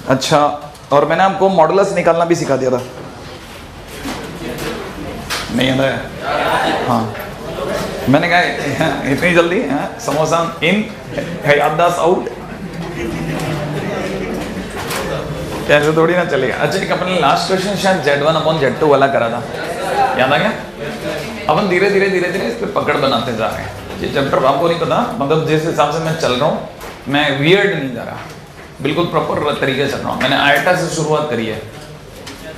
अच्छा, और मैंने आपको मॉडुलस निकालना भी सिखा दिया था, नहीं याद है? हाँ, मैंने कहा इतनी जल्दी समोसा इन याददाश्त आउट, ऐसे थोड़ी ना चलेगा। अच्छा, एक अपने लास्ट क्वेश्चन शायद Z1/Z2 वाला करा था, याद आ गया? अपन धीरे धीरे धीरे धीरे इस पर पकड़ बनाते जा रहे हैं। ये चैप्टर आपको नहीं पता, मतलब जिस हिसाब से मैं चल रहा हूँ, मैं वियर्ड नहीं जा रहा, बिल्कुल प्रॉपर तरीके से चल रहा हूँ। मैंने आयटा से शुरुआत करी है,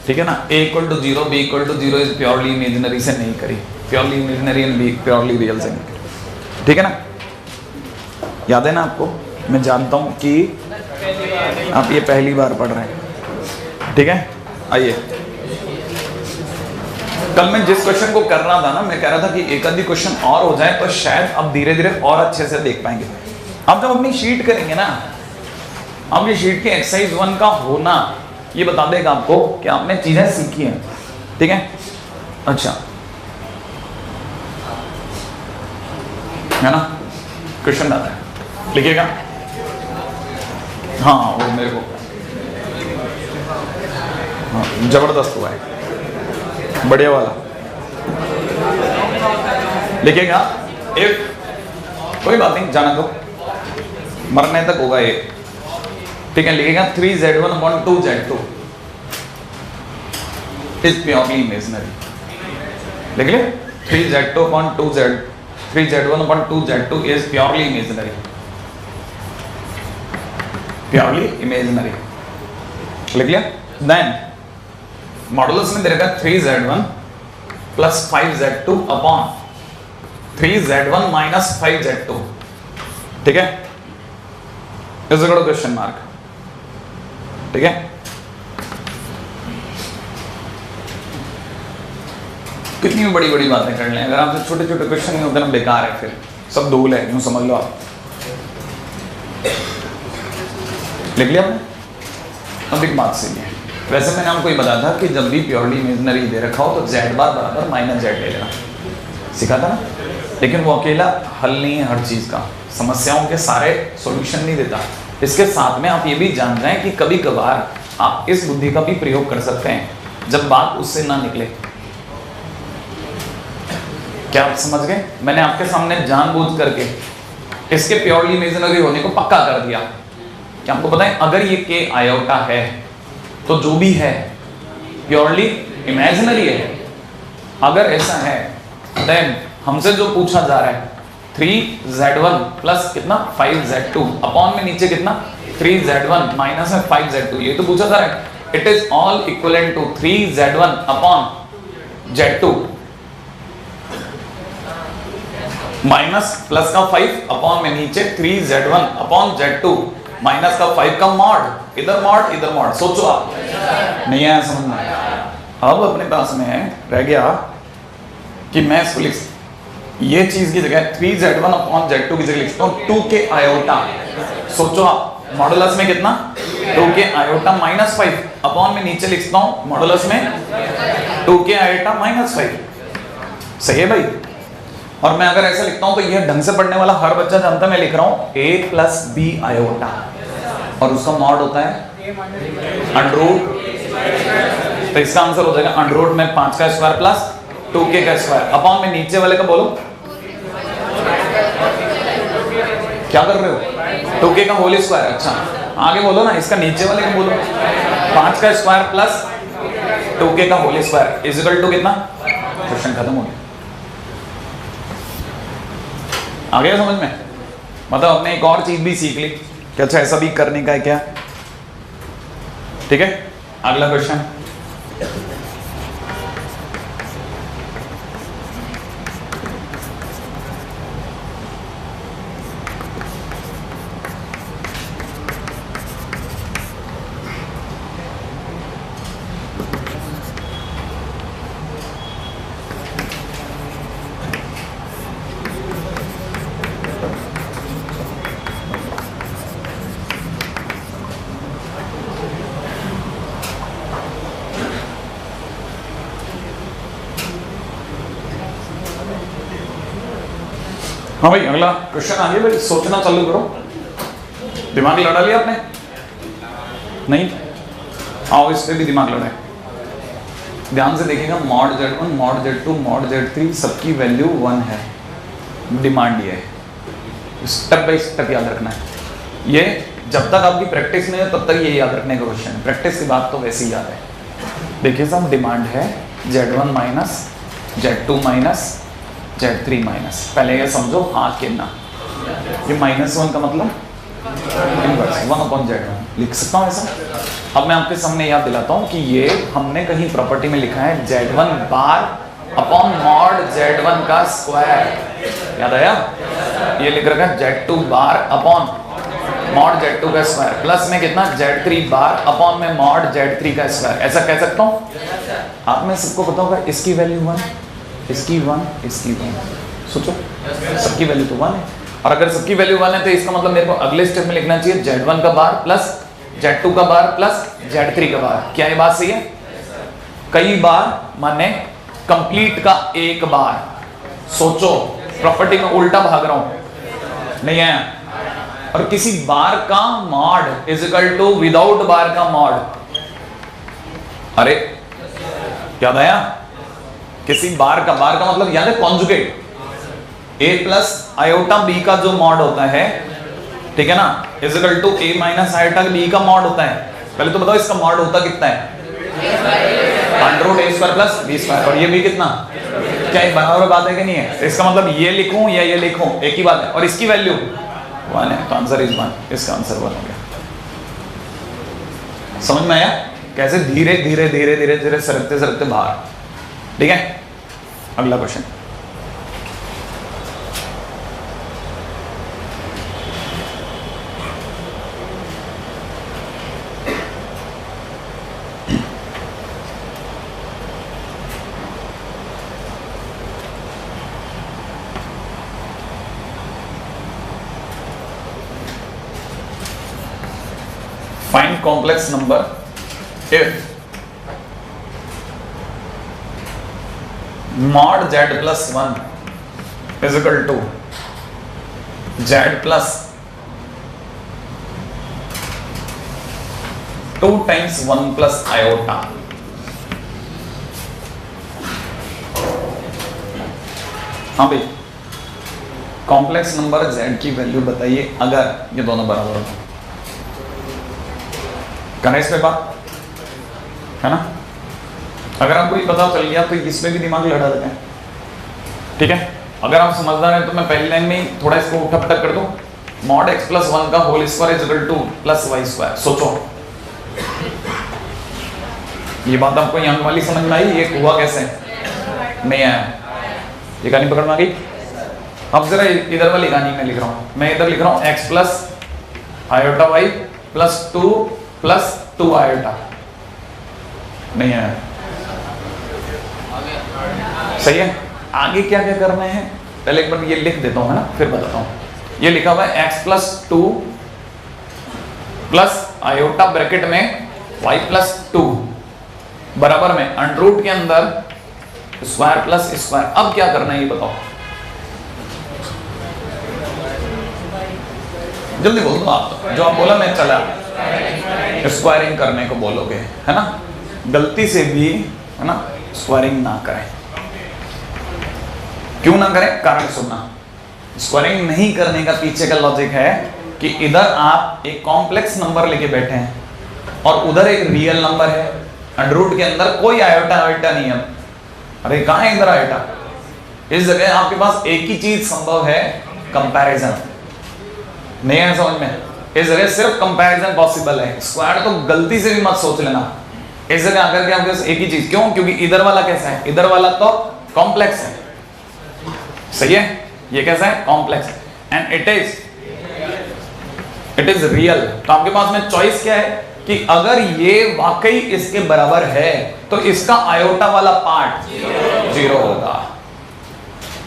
ठीक है ना? A = 0, B = 0 is purely imaginary से नहीं करी, purely imaginary and B purely real से नहीं करी, ठीक है ना? याद है ना आपको? मैं जानता हूँ कि आप ये पहली बार पढ़ रहे हैं, ठीक है? आइए, कल मैं जिस क्वेश्चन को कर रहा था ना, मैं कह रहा था कि एक आधी क्वेश्चन और हो जाए तो शायद अब धीरे धीरे और अच्छे से देख पाएंगे। अब जब अपनी शीट करेंगे ना, अब ये शीट के एक्सरसाइज 1 का होना ये बता देगा आपको कि आपने चीजें सीखी हैं, ठीक है? अच्छा, है ना? क्वेश्चन आता है, लिखिएगा। हाँ, वो मेरे को जबरदस्त हुआ है, बढ़िया वाला लिखिएगा। इफ, कोई बात नहीं, जाना दो, मरने तक होगा ये, ठीक है? लिखिएगा 3Z1/2Z2 इज प्योरली इमेजिनरी, लिख लिया? 3Z1/2Z2 is purely imaginary, purely imaginary, लिख लिया? देन मॉडुलस में दे रखा 3Z1 + 5Z2 upon 3Z1 - 5Z2, ठीक है? Is equal to question mark, ठीक है? कितनी बड़ी बड़ी बातें कर लें, अगर आपसे छोटे छोटे क्वेश्चन नहीं होते ना, बेकार है, फिर सब धूल है, यूं समझ लो आप। लिख लिया आपने? अब एक बात सही है, वैसे मैंने आपको ये बताया था कि जब भी प्योरली इमेजिनरी दे रखा हो तो Z बार बराबर -Z ले लेना, सीखा था ना? लेकिन वो अकेला हल नहीं है हर चीज का, समस्याओं के सारे सॉल्यूशन नहीं देता। इसके साथ में आप ये भी जान जाएं कि कभी कभार आप इस बुद्धि का भी प्रयोग कर सकते हैं जब बात उससे ना निकले। क्या आप समझ गए? मैंने आपके सामने जानबूझ करके इसके प्योरली इमेजिनरी होने को पक्का कर दिया। क्या आपको पता है, अगर ये K आयोटा है तो जो भी है प्योरली इमेजिनरी है। अगर ऐसा है देन हमसे जो पूछा जा रहा है 3Z1 प्लस कितना 5Z2 अपॉन में नीचे कितना 3Z1 माइनस में 5Z2, ये तो पूछा जा रहा है। It is all equivalent to 3Z1 upon Z2 minus plus का 5 अपॉन में नीचे 3Z1 अपॉन Z2 माइनस का 5 का मॉड, इधर मॉड। सोचो आप, नहीं आया समझ में? अब अपने पास में रह गया कि मैं इसको लिख, ये चीज की जगह 3Z1 अपॉन Z2 की जगह लिखता हूँ 2K आयोटा। सोचो आप, मॉडुलस में कितना 2K आयोटा माइनस 5 अपॉन में नीचे लिखता हूँ मॉडुलस में 2K आयोटा माइनस 5। सही है भाई? और मैं अगर ऐसा लिखता हूँ तो यह ढंग से पढ़ने वाला हर बच्चा जानता है, मैं लिख रहा हूँ A + B आयोटा और उसका मॉड होता है अंडररूट, तो इसका आंसर हो जाएगा अंडररूट में 5 का स्क्वायर प्लस 2K का स्क्वायर अपॉन में नीचे वाले का बोलो, क्या कर रहे हो? 2K का होल स्क्वायर। अच्छा आगे बोलो ना, इसका नीचे वाले का बोलो 5 का स्क्वायर प्लस 2K का whole square is equal to कितना? क्वेश्चन खत्म हो गया। आ गया समझ में? मतलब आपने एक और चीज भी सीख ली कि अच्छा ऐसा भी करने का है क्या? ठीक है, अगला क्वेश्चन। हाँ भाई, अगला क्वेश्चन आ गया भाई, सोचना चालू करो। दिमाग लड़ा लिया आपने? नहीं? आओ इस पे भी दिमाग लड़ाए। ध्यान से देखिएगा, mod Z1 mod Z2 mod Z3 सबकी वैल्यू 1 है। डिमांड ये है, स्टेप बाय स्टेप याद रखना है। ये जब तक आपकी प्रैक्टिस नहीं है तब तक ये याद रखने का क्वेश्चन है, प्रैक्टिस के बाद तो वैसे ही याद है। देखिए साहब, डिमांड है Z1 minus Z2 minus Z3 minus. पहले ये समझो हाँ के ना, ये -1 का मतलब इनवर्स 1/Z1 लिख सकता हूँ ऐसा। अब मैं आपके सामने याद दिलाता हूँ कि ये हमने कहीं प्रॉपर्टी में लिखा है Z1 bar upon mod Z1 का स्क्वायर, याद आया? ये लिख रखा है Z2 bar upon mod Z2 का स्क्वायर प्लस में कितना Z3 बार अपॉन में मॉड Z3 का स्क्वायर। ऐसा कह सकता हूँ? आप में सबको पता होगा इसकी वैल्यू 1, इसकी 1, इसकी 1। सोचो, सबकी वैल्यू तो 1 है, और अगर सबकी वैल्यू 1 है तो इसका मतलब मेरे को अगले स्टेप में लिखना चाहिए Z1 का बार प्लस Z2 का बार प्लस Z3 का बार। क्या ये बात सही है? कई बार माने कंप्लीट का एक बार। सोचो, प्रॉपर्टी में उल्टा भाग रहा हूं, नहीं है? और किसी बार का mod is equal to without bar का मॉड। अरे याद आया? किसी बार का मतलब याद है conjugate, a plus iota b का जो मॉड होता है, ठीक है ना, is equal to a minus iota b का मॉड होता है। पहले तो बताओ इसका मॉड होता कितना है? √a² plus b²। और ये भी कितना? क्या एक बराबर बात है कि नहीं है? इसका मतलब ये लिखूं या ये लिखूं एक ही बात है, और इसकी वैल्यू 1 है तो आंसर इज 1। इसका आंसर 1 हो गया। समझ में आया कैसे धीरे धीरे धीरे धीरे धीरे सरकते सरकते बाहर? ठीक है, अगला question. Find complex number if mod z plus 1 is equal to z plus 2 times 1 plus iota। हाँ भाई, कॉम्प्लेक्स नंबर z की वैल्यू बताइए अगर ये दोनों बराबर हो। करना इस पे बात है ना? अगर आपको ये पता चल गया तो इसमें भी दिमाग लड़ा देते हैं, ठीक है? अगर आप समझदार हैं तो मैं पहली लाइन में थोड़ा इसको उठक-पटक कर दूं। मॉड x प्लस 1 का whole square is equal to plus y²। सोचो, ये बात आपको यहाँ वाली समझ में आई? ये हुआ कैसे? नहीं आया? ये कहानी पकड़ में आ गई? अब जरा इधर वाली कहानी में लिख रहा हूँ, मैं इधर लिख रहा हूँ x plus iota y plus 2 plus 2 iota. नहीं है? सही है? आगे क्या क्या करना है पहले एक बार ये लिख देता हूं, है ना, फिर बताता हूं। ये लिखा हुआ है x plus 2 plus iota bracket में y प्लस 2 बराबर में अंडर के अंदर स्क्वायर प्लस स्क्वायर। अब क्या करना है ये बताओ, जल्दी बोल दो आप। जो आप बोला मैं चला, स्क्वायरिंग करने को बोलोगे, है ना? गलती से भी, है ना, स्क्वायरिंग ना करें। क्यों ना करें? कारण सुनना। स्क्वायरिंग नहीं करने का पीछे का लॉजिक है कि इधर आप एक कॉम्प्लेक्स नंबर लेके बैठे हैं और उधर एक रियल नंबर है, अंडर के अंदर कोई आयोटा आयोटा नहीं है। अरे कहाँ है इधर आयोटा? इस जगह आपके पास एक ही चीज संभव है, कंपैरिजन। नहीं है समझ में? इस जगह सिर्फ कंपैरिजन पॉसिबल है। स्क्वायर तो गलती से भी मत सोच लेना। इस जगह आकर के आपके पास एक ही चीज, क्यों? क्योंकि इधर वाला कैसा है? इधर वाला तो कॉम्प्लेक्स है, सही है? ये कैसा है? Complex, and it is real. तो आपके पास में चॉइस क्या है कि अगर ये वाकई इसके बराबर है तो इसका आयोटा वाला पार्ट 0 होगा,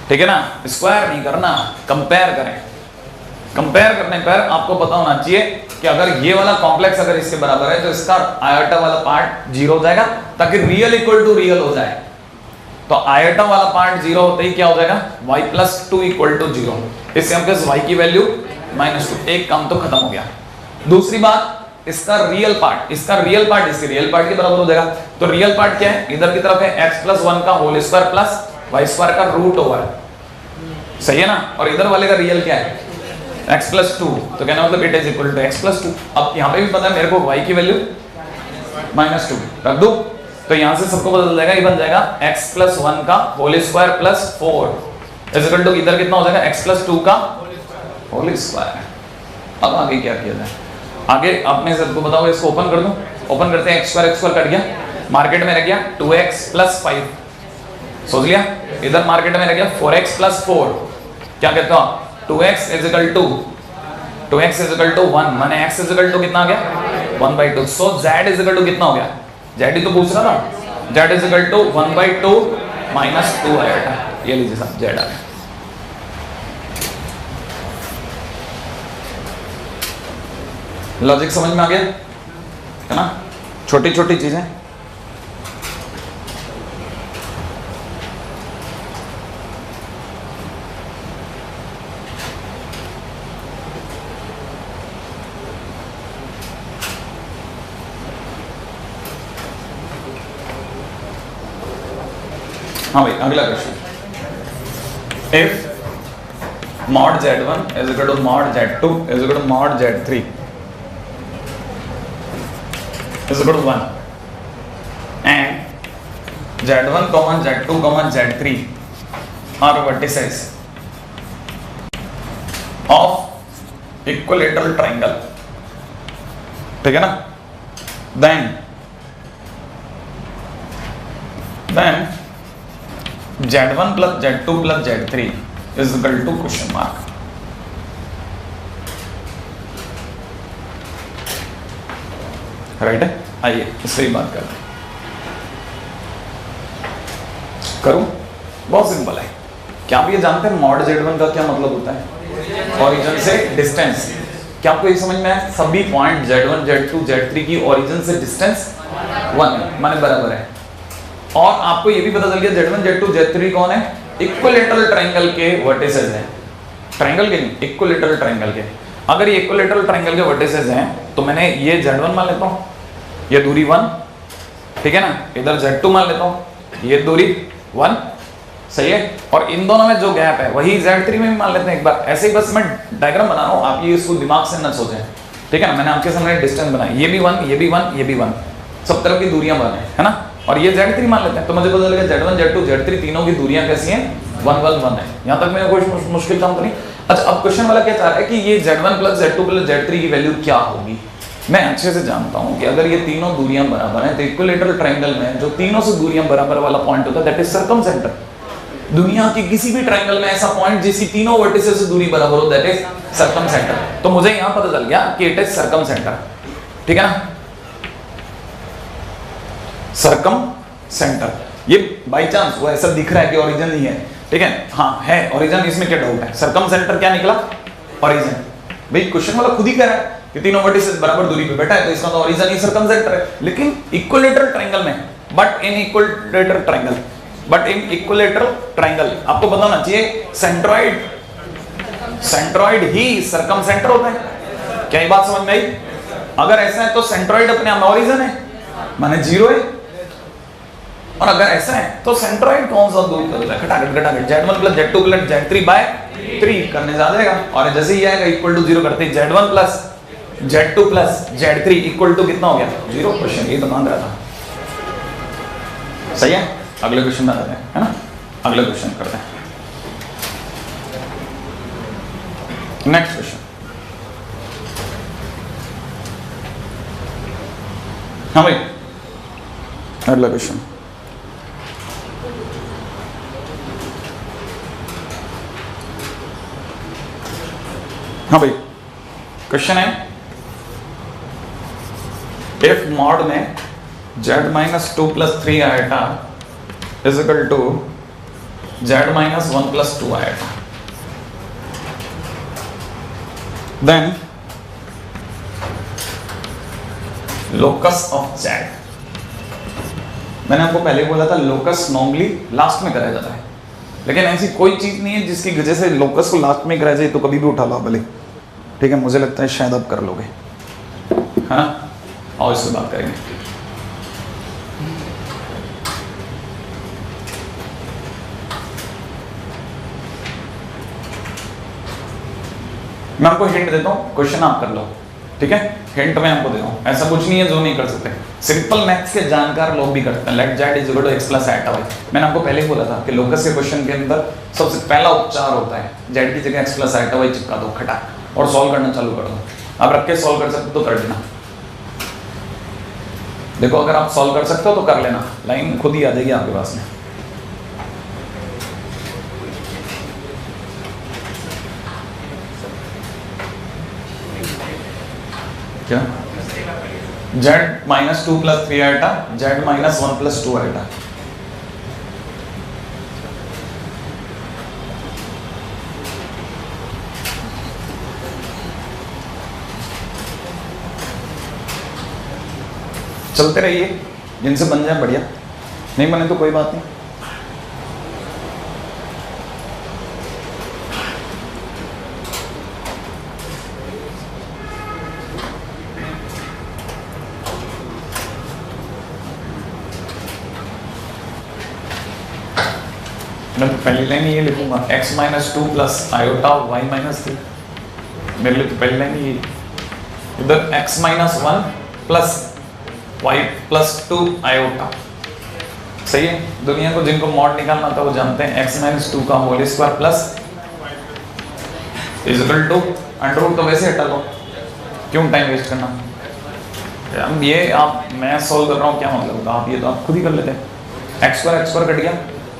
ठीक है ना? स्क्वायर नहीं करना, कंपेयर करें। कंपेयर करने पर आपको पता होना चाहिए कि अगर ये वाला कॉम्प्लेक्स अगर इसके बराबर है तो इसका आयोटा वाला पार्ट 0 हो जाएगा, ताकि रियल इक्वल टू रियल हो जाए। तो आयोटा वाला पार्ट 0 होते ही क्या हो जाएगा? y plus 2 equal to 0। इससे हमके y की वैल्यू -2। एक काम तो खत्म हो गया। दूसरी बात, इसका रियल पार्ट इसका रियल पार्ट के बराबर हो जाएगा। तो रियल पार्ट क्या है, इधर की तरफ है x प्लस 1 का whole square plus Y square का रूट ओवर, सही है ना। और इधर वाले का रियल क्या है, x प्लस 2, तो कहना मतलब it is equal to x plus 2। अब यहाँ पे भी पता है मेरे को y की वैल्यू -2 रख दो, तो यहाँ से सबको पता चल जाएगा, ये बन जाएगा x प्लस 1 का whole square plus 4 is equal to इधर कितना हो जाएगा x प्लस 2 का होल स्क्वायर। अब आगे क्या किया जाए, आगे आपने सबको बताओ, इसको ओपन कर दूं, ओपन करते हैं, x स्क्वायर कट गया, मार्केट में रह गया 2x प्लस 5, सोच लिया, इधर मार्केट में रह गया 4x प्लस 4, क्या कहते हो आप, 2x इज इक्वल टू 1, माने x इज इक्वल टू कितना आ गया 1/2। सो z इज इक्वल टू कितना हो गया, z ही तो पूछ रहा था, z is equal to 1/2 minus 2 आया, ये लीजिए साहब z आ गया। लॉजिक समझ में आ गया है ना, छोटी छोटी चीजें। हाँ भाई अगला question, if mod z1 is equal to mod z2 is equal to mod z3 is equal to 1 and z1 comma z2 comma z3 are vertices of equilateral triangle, ठीक है ना, then z1 plus z2 plus z3 is equal to question mark। Right है, आइए इससे ही बात करते हैं। करूं, बहुत सिंपल है। क्या आप ये जानते हैं मॉड z1 का क्या मतलब होता है, ओरिजिन से डिस्टेंस। क्या आपको ये समझ में आया, सभी पॉइंट z1 z2 z3 की ओरिजिन से डिस्टेंस 1 है, माने बराबर है। और आपको ये भी पता चल गया z1 z2 z3 कौन है, इक्विलेटरल ट्रायंगल के वर्टिसेस हैं, ट्रायंगल के नहीं, इक्विलेटरल ट्रायंगल के। अगर ये इक्विलेटरल ट्रायंगल के वर्टिसेस हैं तो मैंने ये z1 मान लेता हूँ, ये दूरी 1, ठीक है ना, इधर z2 मान लेता हूँ, ये दूरी 1, सही है। और इन दोनों में जो गैप है वही z3 में भी मान लेते हैं एक बार। ऐसे ही बस मैं डायग्राम बना रहा हूँ, आप ये इसको दिमाग से न सोचें, ठीक है ना। मैंने आपके सामने डिस्टेंस बनाई, ये भी 1 ये भी 1 ये भी 1, सब तरफ की दूरियां बने, है ना। और ये z3 मान लेते हैं, तो मुझे पता चलेगा z1 z2 z3 तीनों की दूरियां कैसी हैं, 1 1 1 है। यहाँ तक मेरा कोई मुश्किल काम तो नहीं। अच्छा, अब क्वेश्चन वाला क्या चाह रहा है कि ये z1 plus z2 plus z3 की वैल्यू क्या होगी। मैं अच्छे से जानता हूं कि अगर ये तीनों दूरियां बराबर हैं तो इक्विलेटरल ट्रायंगल में जो तीनों से दूरियां बराबर वाला पॉइंट होता है दैट इज सर्कमसेंटर। दुनिया की किसी भी ट्रायंगल में ऐसा पॉइंट जिसकी तीनों वर्टिसेस से दूरी बराबर हो दैट इज सर्कमसेंटर। तो मुझे यहां पता चल गया कि इट इज सर्कमसेंटर, ठीक है ना, सर्कमसेंटर। ये बाय चांस वो ऐसा दिख रहा है कि ओरिजिन नहीं है, ठीक है, हाँ है ओरिजिन, इसमें क्या डाउट है। सर्कमसेंटर क्या निकला, ओरिजिन। भाई क्वेश्चन वाला खुद ही कह रहा है कि तीनों वर्टिसेस बराबर दूरी पे बैठा है, तो इसका तो ओरिजिन ही सर्कमसेंटर है। लेकिन इक्विलेटरल ट्रायंगल में, बट इन इक्विलेटरल ट्रायंगल आपको पता होना चाहिए सेंट्रॉइड ही सर्कमसेंटर होता है। क्या ये बात समझ में आई? अगर ऐसा है तो सेंट्रॉइड अपने आप में ओरिजिन है, माने 0 है। और अगर ऐसा है तो सेंट्रॉइड कौन सा दूर करेगा, खटाखट z1 plus z2 plus z3 bye 3 करने जा जाएगा। और जैसे ही आएगा इक्वल टू 0 करते ही z1 plus z2 plus z3 equal to कितना हो गया, 0। क्वेश्चन ये तो मान रहा था, सही है। अगले क्वेश्चन में आते हैं, है ना, अगले क्वेश्चन करते हैं। नेक्स्ट क्वेश्चन, हाँ भाई अगला क्वेश्चन, हाँ भाई क्वेश्चन है इफ मॉड में z माइनस 2 प्लस 3 आएगा is equal to z minus 1 plus 2 आएगा, देन लोकस ऑफ z। मैंने आपको पहले बोला था लोकस नॉर्मली लास्ट में कराया जाता है, लेकिन ऐसी कोई चीज नहीं है जिसकी वजह से लोकस को लास्ट में कराया जाए, तो कभी भी उठा लो भले, ठीक है। मुझे लगता है शायद आप कर लोगे। है ना। और इससे बात करेंगे। मैं आपको हिंट देता हूँ, क्वेश्चन आप कर लो, ठीक है। हिंट मैं आपको देता हूँ, ऐसा कुछ नहीं है जो नहीं कर सकते। सिंपल मैथ्स के जानकार लोग भी करते हैं। Let z is equal to x plus iota Y. मैंने आपको पहले ही बोला था कि लोकस के क्वेश्चन के अंदर सबसे पहला उपचार होता है z की जगह x प्लस एटा वाई चिपका दो खटाक और सॉल्व करना चालू कर दो। आप रख के सॉल्व कर सकते हो तो कर लेना। देखो अगर आप सॉल्व कर सकते हो तो कर लेना, लाइन खुद ही आ जाएगी आपके पास में। क्या z minus 2 plus 3 आएटा, z minus 1 plus 2 आएटा। चलते रहिए, जिनसे बन जाए बढ़िया, नहीं बने तो कोई बात नहीं। मैं तो पहली लाइन ये लिखूंगा x minus 2 plus iota y minus 3। मेरे लिए तो पहली लाइन ये, इधर x minus 1 plus y plus 2 iota. सही है। दुनिया को जिनको मॉड निकालना था वो जानते हैं, x माइनस 2 का whole square plus is equal to under root. तो वैसे हटा लो, क्यों टाइम वेस्ट करना। अब ये आप मैं सॉल्व कर रहा हूँ, क्या मतलब होगा, आप ये तो आप खुद ही कर लेते हैं। x स्क्वायर कट गया,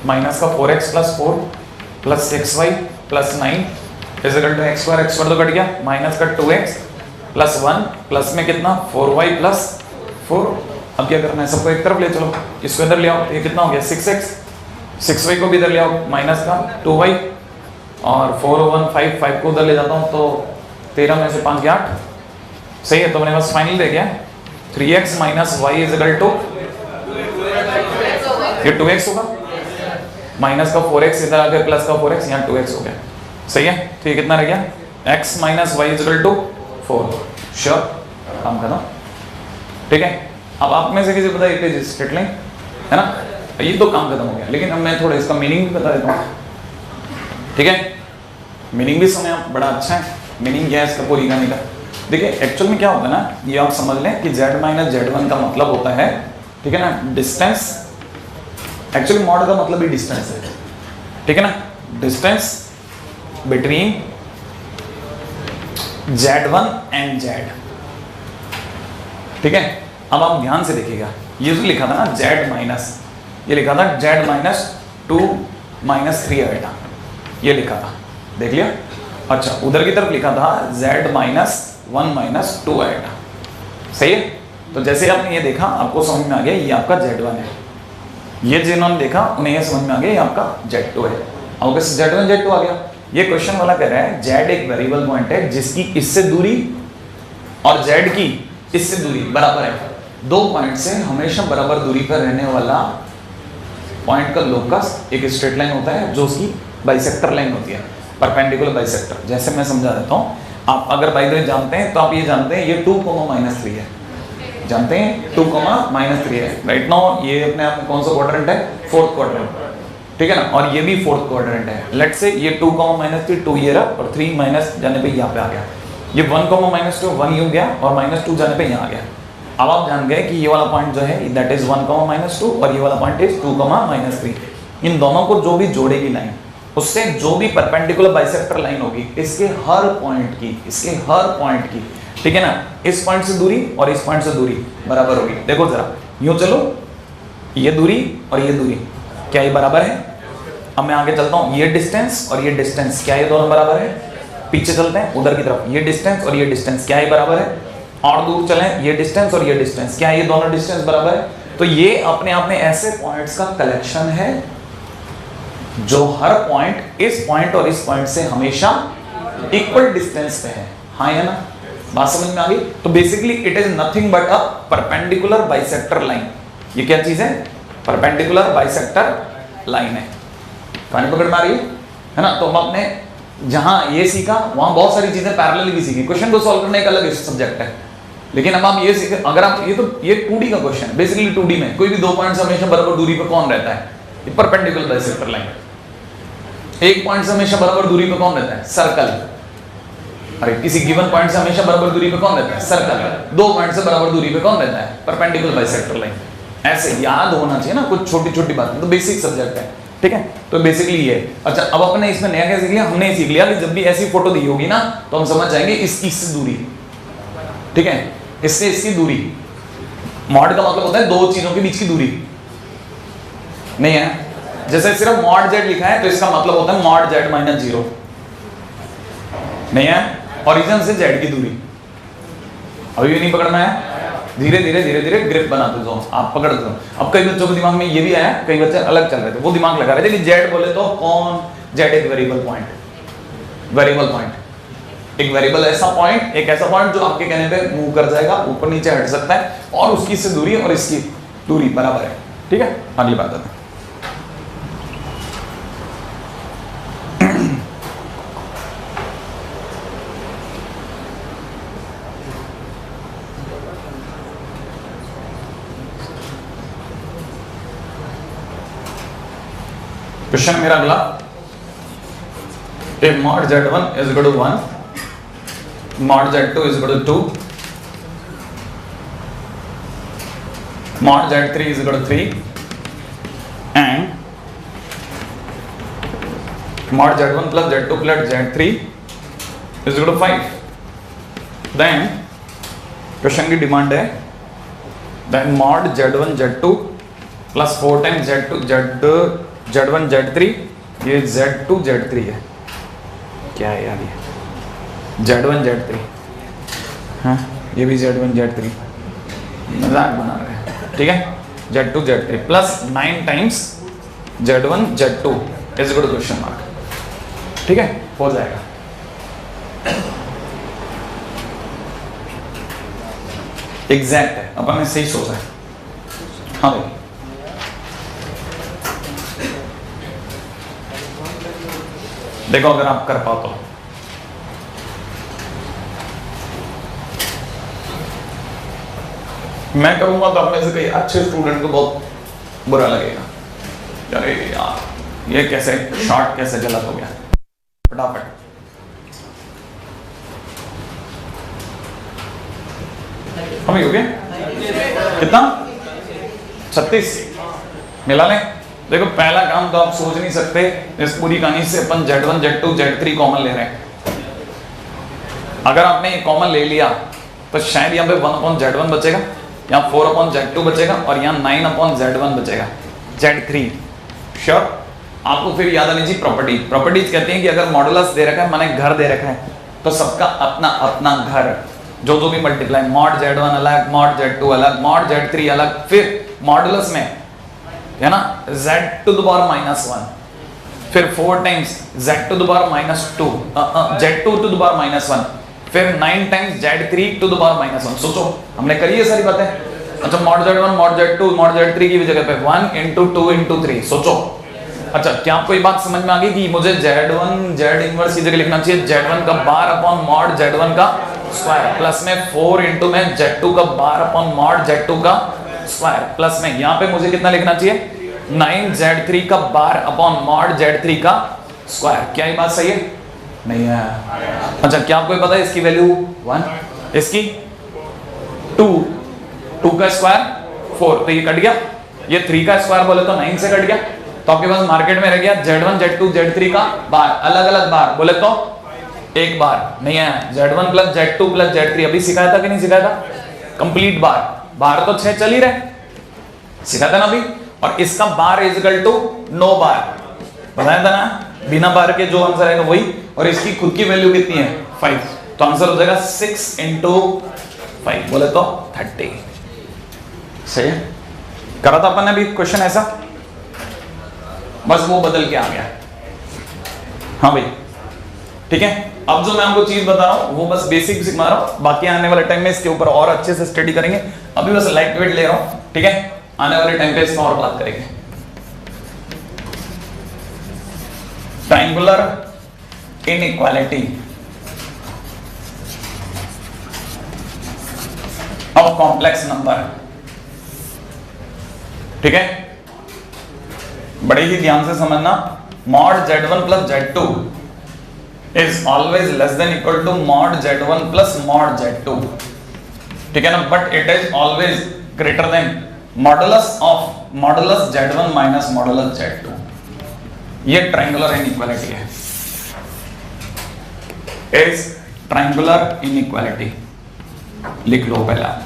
माइनस का 4x plus 4 plus 6y plus 9 is equal to x square तो कट गया, माइनस का 2x प्लस 1 प्लस में कितना 4y प्लस 4। अब क्या करना है, सबको एक तरफ ले चलो, इसको इधर ले आओ, ये कितना हो गया 6x, 6y को भी इधर ले आओ, माइनस का 2y और 4 1 5 5 को उधर ले जाता हूँ तो 13 में से 5 गया 8। सही है। तो मैंने बस फाइनल दे गया 3x minus y is equal to ये 2x होगा, माइनस का 4x इधर आ गया प्लस का 4x, यहाँ 2x हो गया। सही है। तो ये कितना रह गया x minus Y equal to 4। Sure, काम खत्म। ठीक है। अब आप में से किसी पता है इट इज स्ट्रेट लाइन, है ना, ये तो काम खत्म हो गया। लेकिन अब मैं थोड़ा इसका मीनिंग भी बता देता हूँ, ठीक है। मीनिंग भी सुने आप, बड़ा अच्छा है। मीनिंग क्या है इसका पूरी कहानी का। देखिए एक्चुअल में क्या होता है ना, ये आप समझ लें कि z माइनस z1 का मतलब होता है, ठीक है ना, डिस्टेंस। एक्चुअली मॉड का मतलब ही डिस्टेंस है, ठीक है ना, distance between z1 and z। ठीक है। अब आप ध्यान से देखिएगा, ये जो लिखा था ना z माइनस, ये लिखा था z माइनस 2 माइनस 3 आएगा, ये लिखा था, देख लिया। अच्छा, उधर की तरफ लिखा था z माइनस 1 माइनस 2 आएगा। सही है। तो जैसे आपने ये देखा, आपको समझ में आ गया ये आपका z1 है। ये जिन्होंने देखा उन्हें ये समझ में आ गया ये आपका z2 है। अब z1 z2 आ गया। ये क्वेश्चन वाला कह रहा है z एक वेरिएबल पॉइंट है जिसकी इससे दूरी और z की इससे दूरी बराबर है। दो पॉइंट से हमेशा बराबर दूरी पर रहने वाला पॉइंट का लोकस एक स्ट्रेट लाइन होता है जो उसकी बाइसेक्टर लाइन होती है, परपेंडिकुलर बाइसेक्टर। जैसे मैं समझा देता हूँ, आप अगर बाय द वे जानते हैं तो आप ये जानते हैं ये 2, -3 है, जानते हैं 2, -3 है। राइट नाउ ये अपने आप में कौन सा क्वाड्रेंट है, 4th क्वाड्रेंट, ठीक है ना, और ये भी 4th क्वाड्रेंट है। लेट्स से ये 2, -3 2 ये रहा और 3 माइनस जाने पे यहाँ पे आ गया। ये 1, -2 1 यूं गया और -2 जाने पे यहाँ आ गया। अब आप जान गए कि ये वाला पॉइंट जो है दैट इज 1, -2 और ये वाला पॉइंट इज 2, -3। इन दोनों को जो भी जोड़ेगी लाइन, उससे जो भी परपेंडिकुलर बाइसेक्टर लाइन होगी इसके हर पॉइंट की, ठीक है ना, इस पॉइंट से दूरी और इस पॉइंट से दूरी बराबर होगी। देखो जरा यूं चलो, ये दूरी और ये दूरी क्या ये बराबर है। अब मैं आगे चलता हूँ, ये डिस्टेंस और ये डिस्टेंस क्या ये दोनों बराबर है। पीछे चलते हैं उधर की तरफ, ये डिस्टेंस और ये डिस्टेंस क्या ये बराबर है। और दूर चलें, ये डिस्टेंस और ये डिस्टेंस क्या ये दोनों डिस्टेंस बराबर है। तो ये अपने आप में ऐसे पॉइंट्स का कलेक्शन है जो हर पॉइंट इस पॉइंट और इस पॉइंट से हमेशा इक्वल डिस्टेंस पे है। हाँ या ना, बात समझ में आ गई। तो basically it is nothing but a perpendicular bisector line. ये क्या चीज है, परपेंडिकुलर बाइसेक्टर लाइन है। कहानी पकड़ में आ रही है ना। तो हम आपने जहां ये सीखा वहां बहुत सारी चीजें पैरेलल भी सीखी। क्वेश्चन को सॉल्व करने एक अलग सब्जेक्ट है, लेकिन अब आप ये सीखे, अगर आप ये 2D का क्वेश्चन है बेसिकली। 2D में कोई भी दो पॉइंट्स हमेशा बराबर दूरी पे कौन रहता है? Perpendicular bisector line. एक पॉइंट से हमेशा बराबर दूरी पे कौन रहता है? सर्कल। अरे किसी गिवन पॉइंट से हमेशा बराबर दूरी पे कौन रहता है? सर्कल। दो पॉइंट से बराबर दूरी पे कौन रहता है? Perpendicular bisector line. ऐसे याद होना चाहिए ना कुछ छोटी छोटी बातें, तो बेसिक सब्जेक्ट है, ठीक है। तो बेसिकली ये। अच्छा, अब अपने इसमें नया क्या सीख लिया? हमने सीख लिया कि जब भी ऐसी फोटो दी होगी ना तो हम समझ जाएंगे इसकी इससे दूरी, ठीक है, इससे इसकी दूरी। मॉड का मतलब होता है दो चीजों के बीच की दूरी, नहीं है? जैसे सिर्फ मॉड जेड लिखा है तो इसका मतलब होता है मॉड जेड माइनस 0, नहीं है? ओरिजिन से जेड की दूरी। अभी भी नहीं पकड़ना है, धीरे धीरे धीरे धीरे ग्रिप बनाते जाओ, आप पकड़ दो। अब कई बच्चों के दिमाग में ये भी आया, कई बच्चे अलग चल रहे थे, वो दिमाग लगा रहे थे कि जेड बोले तो कौन? जेड एक वेरिएबल पॉइंट, वेरिएबल पॉइंट, एक वेरिएबल ऐसा पॉइंट, एक ऐसा पॉइंट जो आपके कहने पे मूव कर जाएगा, ऊपर नीचे हट सकता है, और उसकी इससे दूरी और इसकी दूरी बराबर है, ठीक है। अगली बात आते हैं। क्वेश्चन मेरा अगला, if mod z1 is equal to 1, mod z2 is equal to 2, mod z3 is equal to 3, and mod z1 plus z2 plus z3 is equal to 5, then question की डिमांड है then mod z1 z2 plus 4 times z1 z3, ये z2 z3 है, क्या है यार ये z1 z3, हाँ ये भी z1 z3, मजाक बना रहे हैं, ठीक है। z2 z3 plus 9 times z1 z2 is equal to question mark, ठीक है, हो जाएगा। एग्जैक्ट है, अपन ने सही सोचा है, हाँ भाई। देखो अगर आप कर पाओ तो मैं करूंगा तो अपने से कई अच्छे स्टूडेंट को बहुत बुरा लगेगा, अरे यार ये कैसे शॉर्ट कैसे गलत हो गया। फटाफट हमें हो गया कितना? 36 मिला लें। देखो पहला काम तो आप सोच नहीं सकते, इस पूरी कहानी से अपन z1 z2 z3 कॉमन ले रहे हैं। अगर आपने ये कॉमन ले लिया तो शायद यहाँ पे 1/z1 बचेगा, यहाँ 4/z2 बचेगा, और यहाँ 9/z1 बचेगा, z3 श्योर। आपको फिर याद आनी चाहिए प्रॉपर्टी। प्रॉपर्टीज कहते हैं कि अगर मॉडुलस दे रखा है, माने घर दे रखा है, तो सबका अपना अपना घर, जो भी मल्टीप्लाई, मॉड z1 अलग, मॉड z2 अलग, मॉड z3 अलग, फिर मॉडुलस में है ना z टू द पावर -1, फिर 4 times z to the power -2, z2 to the power -1, फिर 9 times z3 to the power -1। सोचो हमने करी है सारी बातें। अच्छा mod z1 mod z2 mod z3 की जगह पे 1 × 2 × 3, सोचो। अच्छा क्या आपको ये बात समझ में आ गई कि मुझे z1 z इनवर्स की जगह लिखना चाहिए z1 का बार अपॉन मॉड z1 का स्क्वायर, प्लस में 4 × में z2 का बार अपॉन मॉड z2 का स्क्वायर, प्लस में यहाँ पे मुझे कितना लिखना चाहिए 9z3 का बार अपॉन मॉड z3 का स्क्वायर। क्या ये बात सही है? नहीं है। अच्छा क्या आपको पता है इसकी वैल्यू 1, इसकी 2 का स्क्वायर 4, तो ये कट गया, ये 3 का स्क्वायर बोले तो 9 से कट गया, तो आपके पास मार्केट में रह गया z1 z2 z3 का बार, अलग अलग बार बोले तो एक बार नहीं है, z1 + z2 + z3 अभी सिखाया था कि नहीं सिखाया था? कंप्लीट बार, बार तो 6 चल ही रहे, सिखाया था ना अभी। और इसका bar is equal to no bar, बताया था ना, बिना बार के जो आंसर आएगा वही, और इसकी खुद की वैल्यू कितनी है 5, तो आंसर हो जाएगा 6 × 5 बोले तो 30। सही है, करा था अपन ने अभी क्वेश्चन ऐसा, बस वो बदल के आ गया। हाँ भाई ठीक है। अब जो मैं आपको चीज बता रहा हूं वो बस बेसिक सिखा रहा हूं, बाकी आने वाले टाइम में इसके ऊपर और अच्छे से स्टडी करेंगे। अभी बस लाइट वेट ले रहा हूं, ठीक है, आने वाले टाइम पे इसमें और बात करेंगे। Triangular inequality, of complex number, ठीक है, बड़े ही ध्यान से समझना, mod z1 plus z2 is always less than equal to mod z1 plus mod z2, ठीक है ना, but it is always greater than modulus of modulus z1 minus modulus z2। ये ट्रायंगुलर इनइक्वालिटी है, इज ट्रायंगुलर इनइक्वालिटी, लिख लो पहला।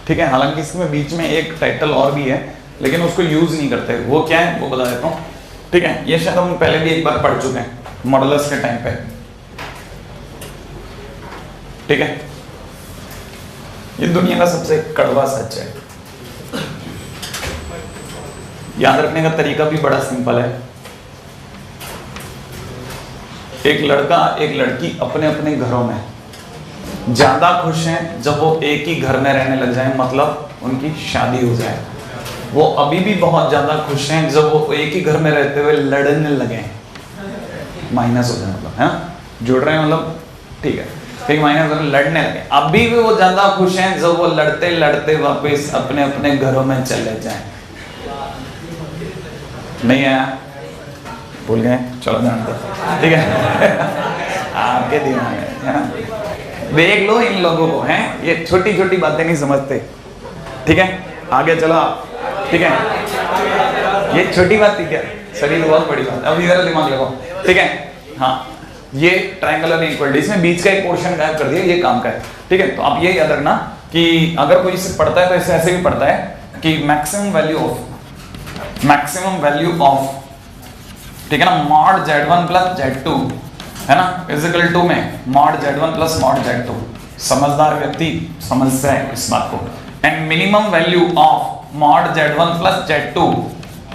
ठीक है, हालांकि इसमें बीच में एक टाइटल और भी है लेकिन उसको यूज नहीं करते, वो क्या है वो बता देता हूं, ठीक है। ये शायद हम पहले भी एक बार पढ़ चुके हैं मॉडुलस के टाइम पे, ठीक है। ये दुनिया का सबसे कड़वा सच है, याद रखने का तरीका भी बड़ा सिंपल है। एक लड़का एक लड़की अपने अपने घरों में ज्यादा खुश हैं जब वो एक ही घर में रहने लग जाएं, मतलब उनकी शादी हो जाए। वो अभी भी बहुत ज्यादा खुश हैं जब वो एक ही घर में रहते हुए लड़ने लगे, माइनस हो जाए मतलब, हाँ जुड़ रहे हैं मतलब, ठीक है, फिर माइनस लड़ने लगे। अभी भी वो ज्यादा खुश हैं जब वो लड़ते लड़ते वापस अपने अपने घरों में चले जाएं। नहीं आया, भूल गए, चलो जानते, ठीक है। आपके दिमाग में है ना, देख लो इन लोगों को, हैं ये छोटी छोटी बातें नहीं समझते, ठीक है। आगे चलो, ठीक है, ये छोटी बात थी क्या, शरीर बहुत बड़ी बात, अब इधर दिमाग लगाओ, ठीक है। हाँ, ये ट्रायंगुलर इनइक्वालिटी, इसमें बीच का एक पोर्शन गायब कर दिया, ये काम का है, ठीक है। तो आप ये याद रखना कि अगर कोई इसे पढ़ता है तो इसे ऐसे भी पढ़ता है कि मैक्सिमम वैल्यू ऑफ, ठीक है ना, मॉड z1 प्लस z2 है ना, इजिकल टू में mod z1 plus mod z2। समझदार व्यक्ति समझता है इस बात को। And minimum value of mod z1 plus z2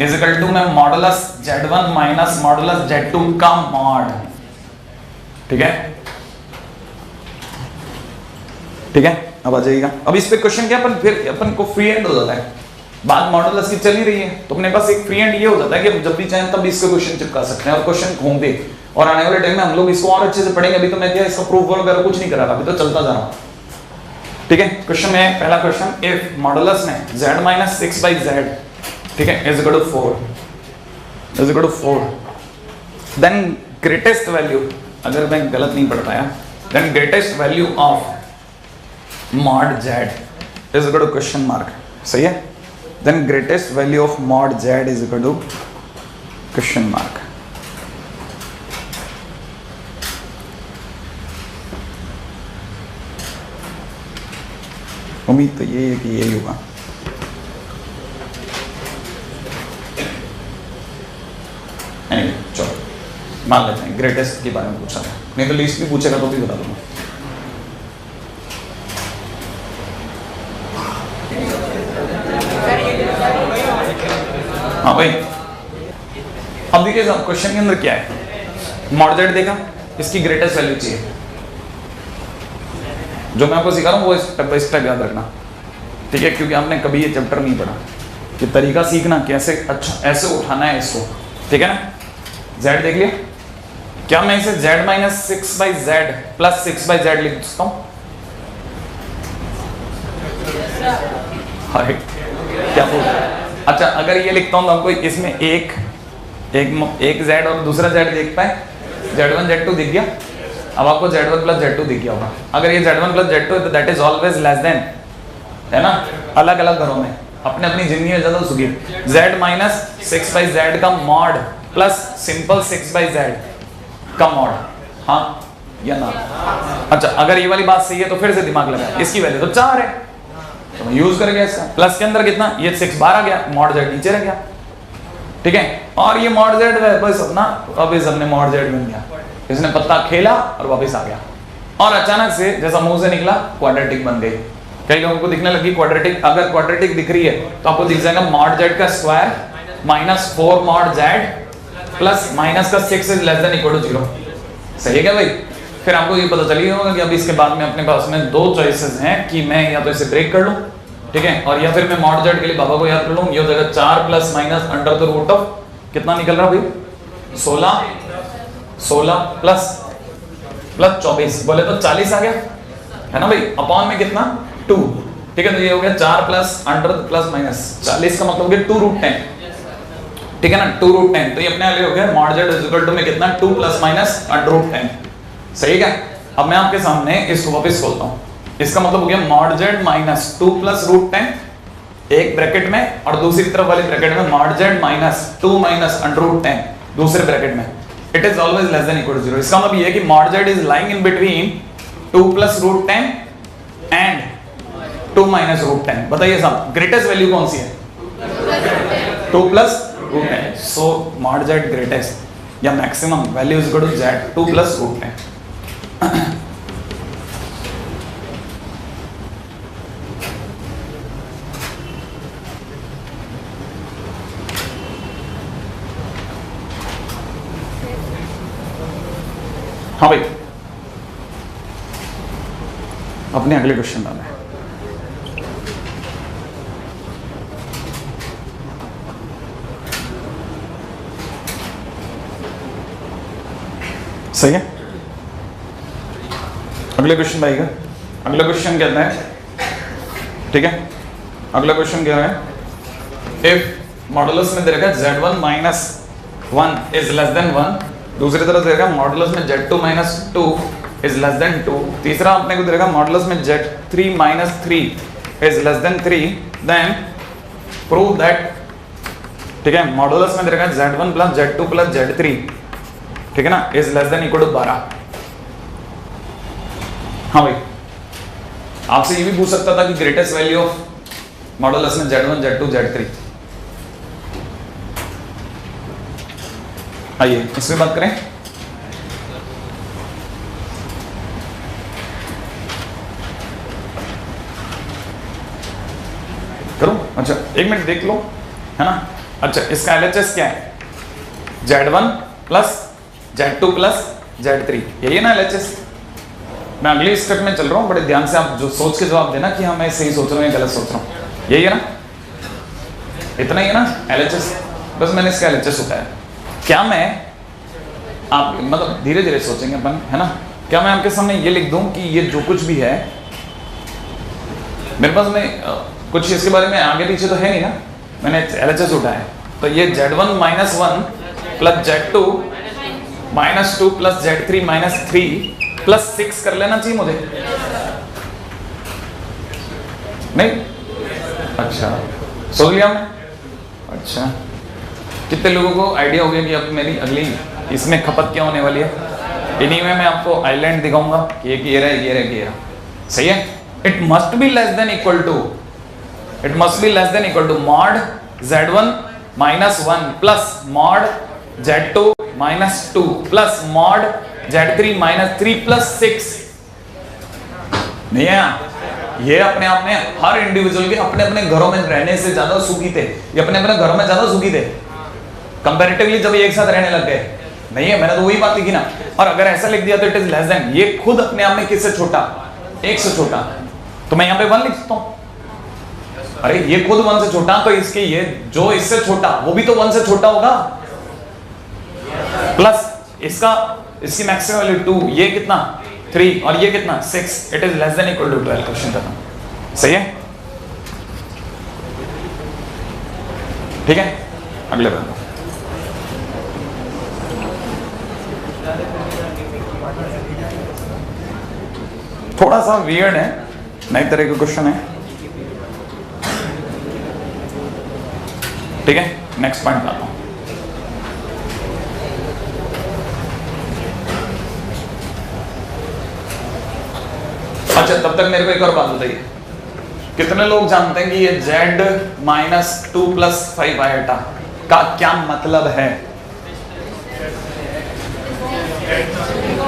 equal to में modulus z1 minus modulus z2 का मॉड, ठीक है, ठीक है। अब आ जाइएगा, अब इस पे क्वेश्चन क्या, अपन को फ्री एंड हो जाता है, बात मॉडुलस की चल ही रही है तो अपने पास एक फ्री एंड ये हो जाता है कि जब भी चाहें तब इसके क्वेश्चन चिपका सकते हैं और क्वेश्चन होंगे। और आने वाले टाइम में हम लोग इसको और अच्छे से पढ़ेंगे। अभी तो मैं क्या इसका प्रूफ वगैरह कुछ नहीं करा रहा, अभी तो चलता जा रहा हूं, ठीक है। क्वेश्चन में पहला क्वेश्चन, इफ मॉडुलस में z माइनस 6/z, ठीक है, is equal to 4, then greatest value, अगर मैं गलत नहीं पढ़ पाया, then greatest value of mod z is equal to question mark, सही है। Then greatest value of mod z is equal to question mark. उम्मीद तो ये है कि यही होगा। चलो मान लेते हैं ग्रेटेस्ट के बारे में पूछा था, नहीं तो लिस्ट भी पूछेगा तो भी बता दूंगा। हाँ भाई, अब देखिए क्वेश्चन के अंदर क्या है, मॉड z देखा, इसकी ग्रेटेस्ट वैल्यू चाहिए। जो मैं आपको सिखा रहा हूँ वो स्टेप बाय स्टेप याद रखना, ठीक है, क्योंकि आपने कभी ये चैप्टर नहीं पढ़ा कि तरीका सीखना कैसे, अच्छा ऐसे उठाना है इसको, ठीक है ना। z देख लिया, क्या मैं इसे z minus 6/z plus 6/z लिख सकता हूँ? क्या बोल, अच्छा अगर ये लिखता हूँ तो आपको इसमें एक z और दूसरा z देख पाए, z1 z2 दिख गया। अब आपको z1 प्लस z2 दिख गया होगा। अगर ये z1 प्लस z2 है तो that is always less then, है ना, अलग अलग घरों में अपने अपनी जिंदगी में ज्यादा सुखी। z माइनस 6/z का मॉड प्लस सिंपल 6/z का मॉड, हाँ या ना। अच्छा अगर ये वाली बात सही है तो फिर से दिमाग लगा, इसकी वैल्यू तो 4 है तो यूज कर गया इसका, प्लस के अंदर कितना, ये 6 बाहर आ गया, मॉड z नीचे रह गया, ठीक है। और ये मॉड z बस अपना वापस अपने मॉड z बन गया, इसने पत्ता खेला और वापस आ गया। और अचानक से जैसा मुंह से निकला क्वाड्रेटिक बन गई। कई लोगों को दिखने लगी क्वाड्रेटिक, अगर क्वाड्रेटिक दिख रही है तो आपको दिख जाएगा मॉड z का square minus 4 mod z plus minus का 6 is less than equal to 0। सही है क्या भाई? फिर आपको ये पता चलिए होगा कि अब इसके बाद में अपने पास में दो चॉइसेस हैं कि मैं या तो इसे ब्रेक कर लूं, ठीक है, और या फिर मैं मॉड जेड के लिए बाबा को याद कर लूं। ये हो जाएगा 4 plus minus under the root of कितना निकल रहा भाई 16 प्लस 24 बोले तो 40 आ गया है ना भाई, अपॉन में कितना 2, ठीक है। तो ये हो गया 4 प्लस अंडर प्लस माइनस 40 का मतलब हो गया 2 रूट 10, ठीक है ना, 2 रूट 10। तो ये अपने वाले हो गया mod Z is equal to में कितना 2 प्लस माइनस अंडर रूट 10, सही है। अब मैं आपके सामने इसको वापस खोलता हूँ, इसका मतलब हो गया mod Z minus 2 plus root 10 एक ब्रैकेट में, और दूसरी तरफ वाली ब्रैकेट में mod Z minus 2 minus under root 10 दूसरे ब्रैकेट में। It is always less than equal to 0। इसका मतलब ये है कि mod Z is lying in between 2 plus root 10 and 2 minus root 10। बताइए साहब ग्रेटेस्ट वैल्यू कौन सी है 2 plus root 10। So mod Z greatest या maximum value is equal to Z 2 plus root 10। हाँ भाई अपने अगले क्वेश्चन डालें। सही है, अगले क्वेश्चन भाईगा। अगला क्वेश्चन कहता है, ठीक है, अगला क्वेश्चन क्या है, इफ मॉडुलस में दे रखा है z1 minus 1 is less then 1, दूसरी तरफ देगा मॉडुलस में z2 minus 2 is less then 2, तीसरा अपने को देगा मॉडुलस में z3 minus 3 is less than 3, then prove that, ठीक है, मॉडुलस में देगा z1 plus z2 plus z3, ठीक है ना, is less than equal to 12। हाँ भाई आपसे ये भी पूछ सकता था कि ग्रेटेस्ट वैल्यू ऑफ मॉडुलस में z1 z2 z3। आइए इसमें बात करें। करो, अच्छा एक मिनट देख लो, है ना। अच्छा इसका LHS क्या है z1 plus z2 plus z3, यही है ना LHS। मैं अगले स्टेप में चल रहा हूं, बड़े ध्यान से आप जो सोच के जवाब देना कि हाँ मैं सही सोच रहा हूँ या गलत सोच रहा हूँ, यही है ना, इतना ही है ना LHS। बस मैंने इसका LHS उठाया। क्या मैं आप मतलब धीरे धीरे सोचेंगे अपन, है ना। क्या मैं आपके सामने ये लिख दूं कि ये जो कुछ भी है मेरे पास में कुछ इसके बारे में आगे पीछे तो है नहीं ना, मैंने LHS उठाया है। तो ये z1 minus 1 plus z2 minus 2 plus z3 minus 3 plus 6 कर लेना चाहिए मुझे, नहीं? अच्छा सोच लिया मैं। अच्छा कितने लोगों को आइडिया हो गया कि अब मेरी अगली इसमें खपत क्या होने वाली है? इन्हीं में मैं आपको आइलैंड दिखाऊंगा कि एक ये रहा, ये रहा, ये रहा, सही है। It must be less than equal to, it must be less than equal to mod z1 minus 1 plus mod z2 minus 2 plus mod z3 minus 3 plus 6। नहीं है ये अपने आप में हर इंडिविजुअल के अपने अपने घरों में रहने से ज्यादा सुखी थे, ये अपने अपने घरों में ज्यादा सुखी थे कंपैरेटिवली जब एक साथ रहने लग गए। नहीं है, मैंने तो वही बात लिखी ना। और अगर ऐसा लिख दिया तो इट इज लेस देन, ये खुद अपने आप में किससे छोटा, 1 से छोटा, तो मैं यहाँ पे 1 लिख सकता हूं। अरे ये खुद 1 से छोटा, तो इसके ये जो इससे छोटा वो भी तो 1 से छोटा होगा, प्लस इसका इसकी मैक्सिमम वैल्यू 2, ये कितना 3 और ये कितना 6, it is less than equal to 12। Question खत्म, सही है। ठीक है अगले बार थोड़ा सा वियर्ड है, नई तरह का क्वेश्चन है, ठीक है। नेक्स्ट पॉइंट आता हूं। अच्छा तब तक मेरे को एक और बात बताइए, कितने लोग जानते हैं कि ये z माइनस 2 प्लस 5 आयोटा का क्या मतलब है?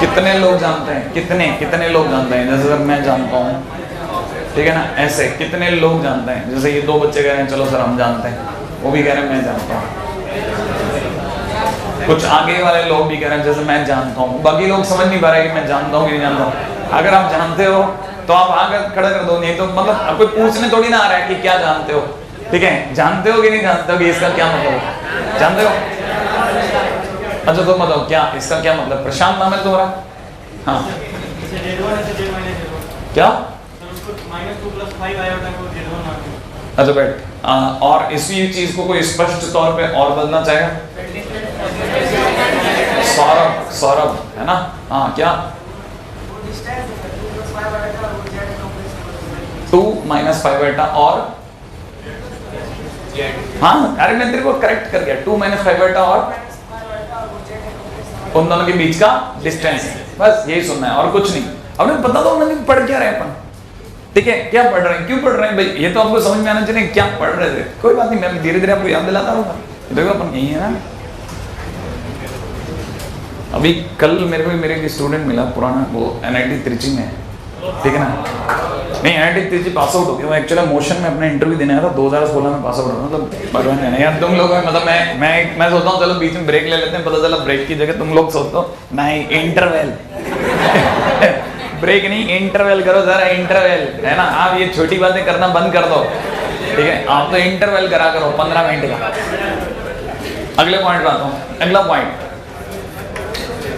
कितने लोग जानते हैं? कितने लोग जानते हैं? जैसे मैं जानता हूँ, ठीक है ना, ऐसे कितने लोग जानते हैं? जैसे ये 2 बच्चे कह रहे हैं चलो सर हम जानते हैं, वो भी कह रहे हैं मैं जानता हूँ। कुछ आगे वाले लोग भी कह रहे हैं जैसे मैं जानता हूँ, बाकी लोग समझ नहीं पा रहे कि मैं जानता हूँ कि नहीं जानता हूँ। अगर आप जानते हो तो आप आगे खड़ा कर दो, नहीं तो मतलब आपको पूछने थोड़ी ना आ रहा है कि क्या जानते हो, ठीक है? जानते हो कि नहीं जानते हो कि इसका क्या मतलब है, जानते हो? अच्छा तो बताओ क्या इसका क्या मतलब? प्रशांत नाम है तुम्हारा? हाँ क्या? अच्छा बैठ। और इसी चीज को कोई स्पष्ट तौर पे और बदलना चाहेगा? सौरभ, सौरभ है ना? हाँ क्या? 2 - 5 और हाँ अरे मैं तेरे को करेक्ट कर गया, 2 - 5 और उन दोनों के बीच का डिस्टेंस, बस यही सुनना है और कुछ नहीं। अब पता तो नहीं पढ़ क्या रहे अपन, ठीक है? क्या पढ़ रहे हैं, क्यों पढ़ रहे हैं भाई, ये तो आपको समझ में आना चाहिए क्या पढ़ रहे थे। कोई बात नहीं, मैं धीरे धीरे आपको याद दिलाता रहूंगा। देखो अपन यही है ना। अभी कल मेरे को मेरे स्टूडेंट मिला पुराना, वो NIT त्रिची में है, ठीक है ना? नहीं NIT त्रिची पास आउट हो गया। वो एक्चुअली मोशन में अपने इंटरव्यू देने आया था, 2016 में पास आउट हुआ। मतलब भगवान है यार, तुम लोग मतलब मैं सोचता हूँ चलो बीच में ब्रेक ले लेते हैं, पता चला ब्रेक की जगह तुम लोग सोचते हो नहीं इंटरवेल ब्रेक नहीं इंटरवेल करो जरा, इंटरवेल है ना? आप ये छोटी बातें करना बंद कर दो, ठीक है? आप तो इंटरवेल करा करो 15 मिनट का। अगले पॉइंट पे आता हूँ।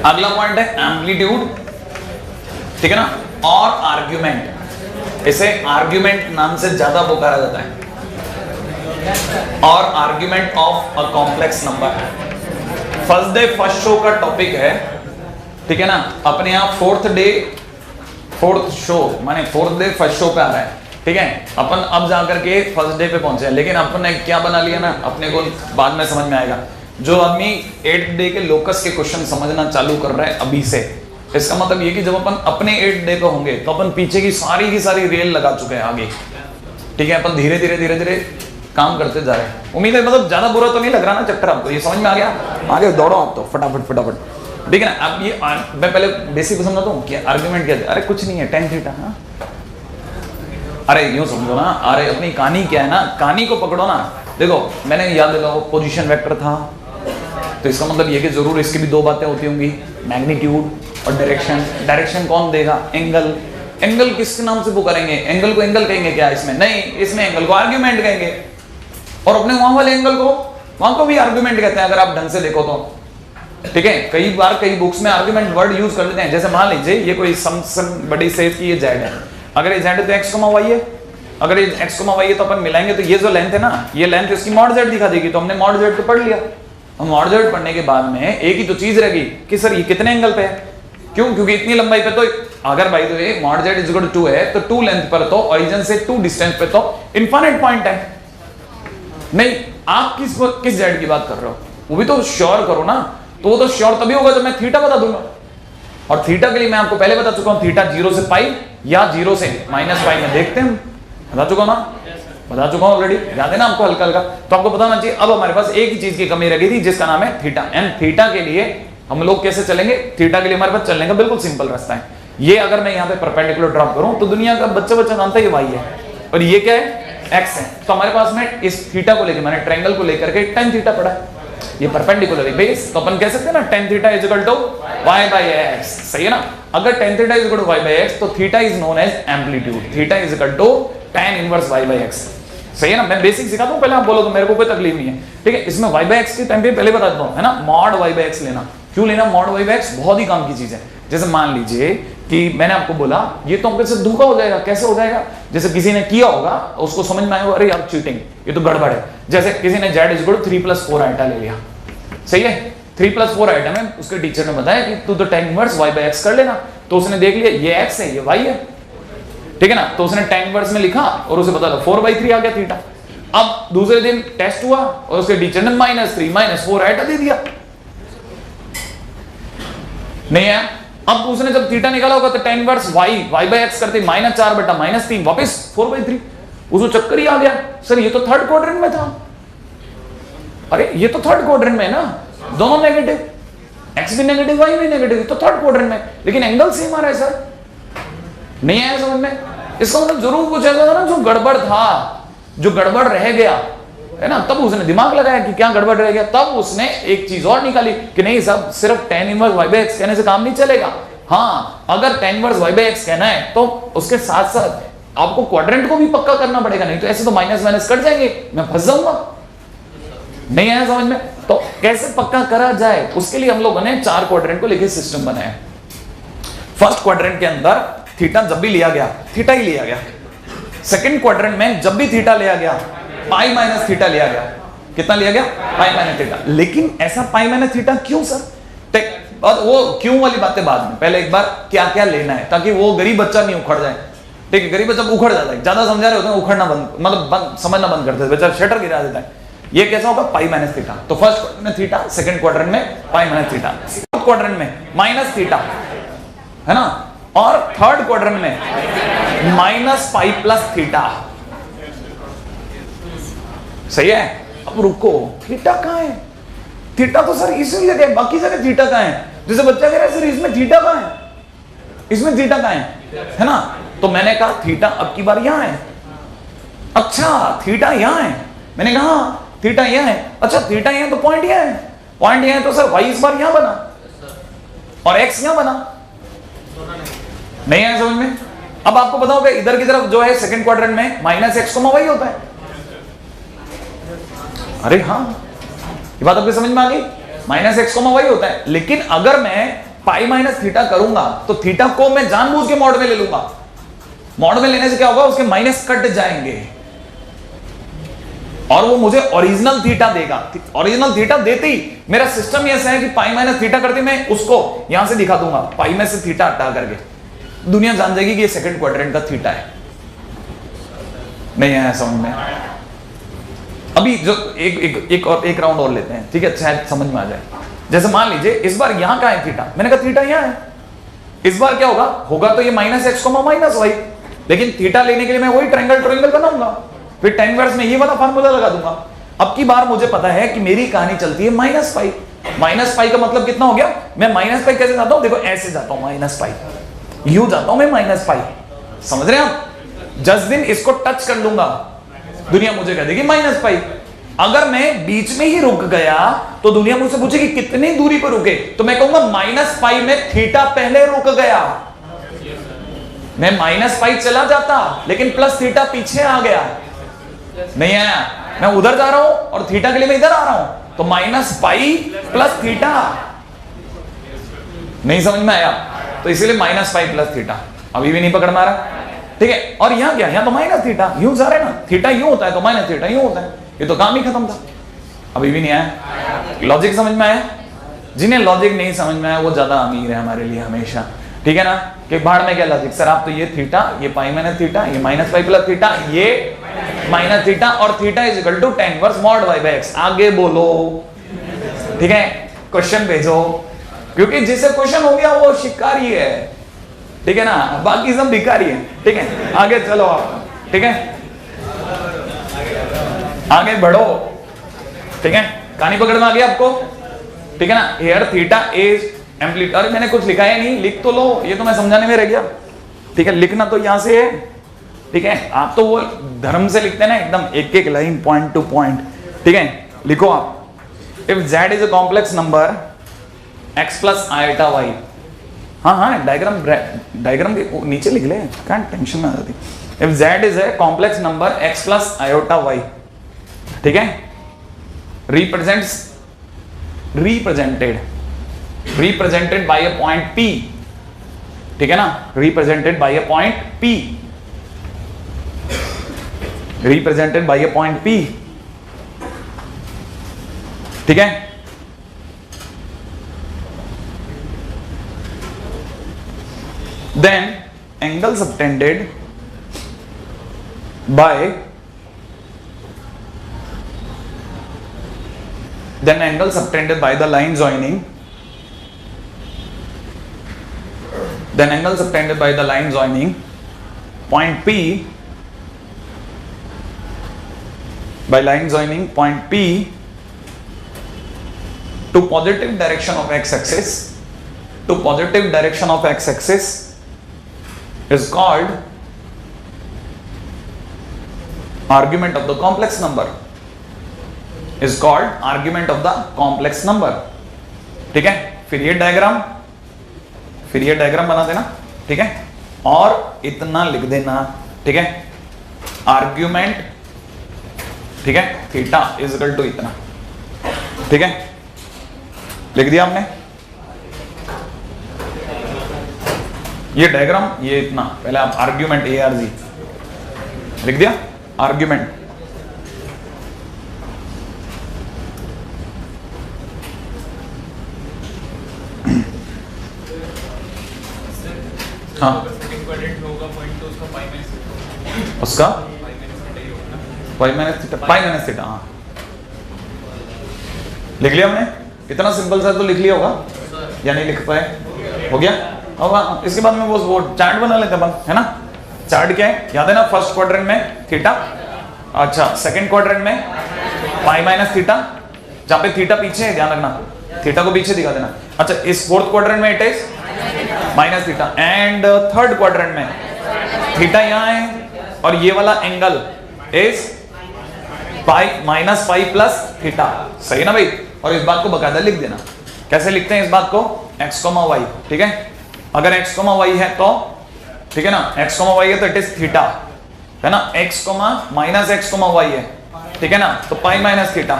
अगला पॉइंट है एम्पलीट्यूड, ठीक है ना? और आर्ग्यूमेंट। इसे आर्ग्यूमेंट नाम से ज्यादा पुकारा जाता है। और argument of a complex number first day first show का टॉपिक है, ठीक है ना? अपने यहाँ फोर्थ शो माने फोर्थ डे फर्स्ट शो पे आ रहा है, ठीक है? अपन अब जाकर के फर्स्ट डे पे पहुंचे हैं, लेकिन अपन ने क्या बना लिया ना, अपने को बाद में समझ में आएगा। जो आदमी 8th डे के लोकस के क्वेश्चन समझना चालू कर रहा है अभी से, इसका मतलब ये कि जब अपन अपने 8th डे पे होंगे तो अपन पीछे की सारी रेल लगा चुके हैं आगे, ठीक है? अपन धीरे धीरे काम करते जा रहे हैं। उम्मीद है मतलब ज्यादा बुरा तो नहीं लग रहा ना चैप्टर आपको, ये समझ में आ गया? आगे दौड़ो आप तो फटाफट, ठीक है ना? अब ये मैं पहले बेसिक समझाता हूँ कि आर्गुमेंट क्या है। अरे कुछ नहीं है, tan थीटा। हाँ अरे यूं समझो ना, अरे अपनी कहानी क्या है ना, कहानी को पकड़ो ना। देखो मैंने याद दिलाओ पोजीशन वेक्टर था, तो इसका मतलब ये कि जरूर इसकी भी दो बातें होती होंगी, मैग्नीट्यूड और डायरेक्शन। डायरेक्शन कौन देगा? एंगल। एंगल किस नाम से पुकारेंगे? एंगल को एंगल कहेंगे क्या इसमें? नहीं, इसमें एंगल को आर्ग्यूमेंट कहेंगे। और अपने वहां वाले एंगल को वहां को भी आर्ग्यूमेंट कहते हैं, अगर आप ढंग से देखो तो, ठीक है? कई बार कई बुक्स में आर्ग्यूमेंट वर्ड यूज कर लेते हैं। जैसे मान लीजिए ये कोई बड़ी सेफ की ये जेड है, अगर ये जेड है तो एक्स कॉमा वाई है, अगर ये एक्स कॉमा वाई है तो अपन मिलाएंगे तो ये जो लेंथ है ना, ये लेंथ इसकी मॉड जेड दिखा देगी, तो हमने मॉड जेड तो पढ़ लिया। हम मॉड जेड पढ़ने के बाद में एक ही तो चीज रहेगी कि सर ये कितने एंगल पे है, क्यों? क्योंकि इतनी लंबाई पे तो अगर भाई तो mod Z is equal to 2 है तो 2 लेंथ पर तो ओरिजिन से 2 डिस्टेंस पे तो इनफाइनाइट पॉइंट है। नहीं, आप किस जेड की बात कर रहे हो? वो भी तो श्योर करो ना। तो वो तो श्योर तभी होगा जब मैं थीटा बता दूंगा, और थीटा के लिए मैं आपको पहले बता चुका हूं, थीटा 0 से पाई या 0 से -पाई में देखते हैं। बता चुका ना, बता चुका हूं ऑलरेडी, याद है ना आपको हल्का हल्का? तो आपको पता होना चाहिए। अब हमारे पास एक ही चीज की कमी रह गई थी जिसका नाम है थीटा। एंड थीटा के लिए हम लोग कैसे चलेंगे? थीटा के लिए हमारे पास चलने का बिल्कुल सिंपल रास्ता है। ये अगर मैं यहाँ पे परपेंडिकुलर ड्रॉप करूं तो दुनिया का बच्चा जानता है ये वाई है और ये क्या है? एक्स है। तो हमारे पास में इस थीटा को लेकर, मैंने ट्रायंगल को लेकर के tan थीटा पढ़ा है, ये परपेंडिकुलर है बेस। तो अपन कह सकते हैं ना tan theta is equal to y/x, सही है ना? अगर tan theta is equal to y/x तो theta is known as amplitude. Theta is equal to tan inverse y/x, सही है ना? मैं बेसिक सिखाता हूं, पहले आप बोलो तो मेरे को कोई तकलीफ नहीं है, ठीक है? इसमें y/x के टाइम पे पहले बता देता हूं, है ना? मॉड y/x लेना। क्यों लेना मॉड y/x? बहुत ही काम की चीज है। जैसे मान लीजिए कि मैंने आपको बोला ये तो हमसे धोखा हो जाएगा। कैसे हो जाएगा? जैसे किसी ने किया होगा, उसको समझ में आएगा अरे यार चीटिंग, ये तो गड़बड़ है। जैसे किसी ने z is equal to 3 + 4 iota ले लिया, सही है? 3 + 4 आइटा में उसके टीचर ने बताया कि तू तो tan इनवर्स y/x कर लेना। तो उसने देख लिया ये x है ये y है, ठीक है ना? तो उसने tan इनवर्स में लिखा और उसे पता लगा 4/3 आ गया थीटा। अब दूसरे दिन टेस्ट हुआ और उसके टीचर ने -3 - 4 आइटा दे दिया, नहीं है? अब उसने जब थीटा निकाला होगा तो tan इनवर्स y/x करते -4/- 3 वापस 4/3। उसको चक्कर ही आ गया, सर ये तो थर्ड क्वाड्रेंट में था। अरे ये तो थर्ड क्वाड्रेंट में है ना, दोनों नेगेटिव, x भी नेगेटिव y भी नेगेटिव, तो थर्ड क्वाड्रेंट में, लेकिन एंगल सेम आ रहा है सर। नहीं आया समझ में? इसका मतलब जरूर कुछ ऐसा था ना जो गड़बड़ था, जो गड़बड़ रह गया, है ना, तब उसने दिमाग लगाया कि क्या गड़बड़ रह गया, तब उसने एक चीज और निकाली कि नहीं साहब सिर्फ tan inverse y by x कहने से काम नहीं चलेगा। हाँ, अगर tan inverse y by x कहना है तो उसके साथ साथ आपको क्वाड्रेंट को भी पक्का करना पड़ेगा, नहीं तो ऐसे तो माइनस माइनस कट जाएंगे, मैं फंस जाऊंगा। नहीं आया समझ में? तो कैसे पक्का करा जाए, उसके लिए हम लोगों ने 4 क्वाड्रेंट को लेके सिस्टम बनाया। फर्स्ट क्वाड्रेंट के अंदर थीटा जब भी लिया गया थीटा ही लिया गया, सेकंड क्वाड्रेंट में जब भी थीटा लिया गया पाई माइनस थीटा लिया गया। कितना लिया गया? पाई माइनस थीटा। लेकिन ऐसा पाई माइनस थीटा क्यों सर? और वो क्यों वाली बातें बाद में, पहले एक बार क्या क्या लेना है ताकि वो गरीब बच्चा नहीं उखड़ जाए। ठीक है, गरीब बच्चा उखड़ जाता है, ज्यादा समझा रहे होते हैं उखड़ना बंद, मतलब समझना बंद करते हैं, बेचारा शटर गिरा देता है। ये कैसा होगा? पाई माइनस थीटा। तो फर्स्ट क्वाड्रेंट में थीटा, सेकंड क्वाड्रेंट में पाई माइनस थीटा, फोर्थ क्वाड्रेंट में माइनस थीटा, है ना, और थर्ड क्वाड्रेंट में माइनस पाई प्लस थीटा। सही है? अब रुको, थीटा कहां है? थीटा तो सर इसी जगह, बाकी जगह थीटा कहां है? जैसे बच्चा कह रहा है सर इसमें थीटा कहां है, इसमें थीटा कहां है ना? तो मैंने कहा थीटा अब की बार यहां है। अच्छा थीटा यहां है, मैंने कहा थीटा यहां है। अच्छा थीटा यहां तो पॉइंट यहां है, पॉइंट यहां है तो सर वाई इस बार यहां बना और एक्स यहां बना। नहीं आया समझ में? अब आपको पता होगा इधर की तरफ जो है सेकंड क्वाड्रेंट में माइनस एक्स को वाई होता है। अरे हाँ, ये बात आपको समझ में आ गई, माइनस एक्स को वाई होता है। लेकिन अगर मैं पाई माइनस थीटा करूंगा तो थीटा को मैं जानबूझ के मॉड में ले लूंगा। मॉड में लेने से क्या होगा? उसके माइनस कट जाएंगे और वो मुझे ओरिजिनल थीटा देगा। ओरिजिनल थीटा देते ही मेरा सिस्टम ऐसा है कि पाई माइनस थीटा करते मैं उसको यहां से दिखा दूंगा, पाई में से थीटा हटा करके दुनिया जान जाएगी कि ये सेकंड क्वाड्रेंट का थीटा है। नहीं आया समझ में? अभी जो एक राउंड और लेते हैं, ठीक है, शायद समझ में आ जाए। जैसे मान लीजिए इस बार यहां का है थीटा, मैंने कहा थीटा यहां है, इस बार क्या होगा? होगा तो ये माइनस एक्स को माइनस वाई, लेकिन थीटा लेने के लिए मैं वही ट्रायंगल बनाऊंगा, फिर tan इनवर्स में ये वाला फार्मूला लगा दूंगा। अब की बार मुझे पता है कि मेरी कहानी चलती है माइनस पाई। माइनस पाई का मतलब कितना हो गया? मैं माइनस पाई कैसे जाता हूं? देखो ऐसे जाता हूं, माइनस पाई, यूं जाता हूं मैं माइनस पाई। समझ रहे हैं आप? जिस दिन इसको टच कर लूंगा दुनिया मुझे कह देगी माइनस पाई। अगर मैं बीच में ही रुक गया तो दुनिया मुझसे पूछेगी कितनी दूरी पर रुके, तो मैं कहूंगा माइनस पाई में थीटा पहले रुक गया। मैं माइनस पाई चला जाता लेकिन प्लस थीटा पीछे आ गया। नहीं आया? मैं उधर जा रहा हूं और थीटा के लिए मैं इधर आ रहा हूं, तो माइनस पाई प्लस थीटा। नहीं समझ में आया? तो इसीलिए माइनस पाई प्लस थीटा। अभी भी नहीं पकड़ में आ रहा? ठीक है, और यहां क्या? यहां तो माइनस थीटा, यूं जा रहे ना, थीटा यूं होता है तो माइनस थीटा यूं होता है, ये तो काम ही खत्म था। अभी भी नहीं आया? लॉजिक समझ में आया? जिन्हें लॉजिक नहीं समझ में आया वो ज्यादा अमीर है हमारे लिए हमेशा। ठीक है ना? कि भाड़ में क्या लॉजिक सर, आप तो ये थीटा, ये पाई माइनस थीटा, ये माइनस पाई प्लस थीटा, ये माइनस थीटा और theta is equal to tan inverse mod y by x। आगे बोलो, ठीक है, क्वेश्चन भेजो, क्योंकि जिसे क्वेश्चन हो गया वो शिकारी है। ठीक है ना? बाकी सब भिखारी है। ठीक है, आगे चलो आप। ठीक है, आगे बढ़ो। ठीक है, कहानी पकड़ में आ गई आपको? ठीक है ना? Here theta is amplitude. अरे मैंने कुछ लिखा है नहीं, लिख तो लो, ये तो मैं समझाने में रह गया। ठीक है, लिखना तो यहां से है। ठीक है, आप तो वो धर्म से लिखते हैं ना, एकदम एक एक लाइन पॉइंट टू पॉइंट। ठीक है, लिखो आप। If z is a complex number x plus iota y। हाँ हाँ, डायग्राम के नीचे लिख ले, क्या टेंशन में आ जाती। If z is a complex number x plus iota y, ठीक है, represented by a point P। ठीक है ना? represented by a point P, represented by a point P। ठीक है, then angle subtended by the line joining, then angle subtended by the line joining point P, by line joining point P to positive direction of x-axis, to positive direction of x-axis is called argument of the complex number। Is called argument of the complex number. ठीक है, फिर ये diagram बना देना। ठीक है, और इतना लिख देना। ठीक है, आर्ग्यूमेंट, ठीक है, थीटा इज इक्वल टू इतना। ठीक है, लिख दिया हमने ये डायग्राम, ये इतना। पहले आप आर्ग्यूमेंट ARG लिख दिया, आर्ग्यूमेंट। हाँ, उसका पाई माइनस थीटा। हाँ, लिख लिया हमने। इतना सिंपल सा तो लिख लिया होगा या नहीं लिख पाए? हो गया। अब इसके बाद में वो चार्ट बना लेते हैं, है ना। चार्ट क्या है याद है ना? फर्स्ट क्वाड्रेंट में थीटा, अच्छा सेकंड क्वाड्रेंट में पाई माइनस थीटा, जहां पे थीटा पीछे है, ध्यान रखना थीटा को पीछे दिखा देना। अच्छा, इस फोर्थ क्वाड्रेंट में it is minus theta, and third quadrant में थीटा यहां है और ये वाला angle is pi minus pi plus theta. सही ना भाई? और इस बात को बकायदा लिख देना। कैसे लिखते हैं इस बात को? x, y। ठीक है, अगर x, y है तो ठीक है ना, x, y है तो इट इज थीटा, है ना। x, माइनस x, y है, ठीक है ना, तो पाई माइनस थीटा।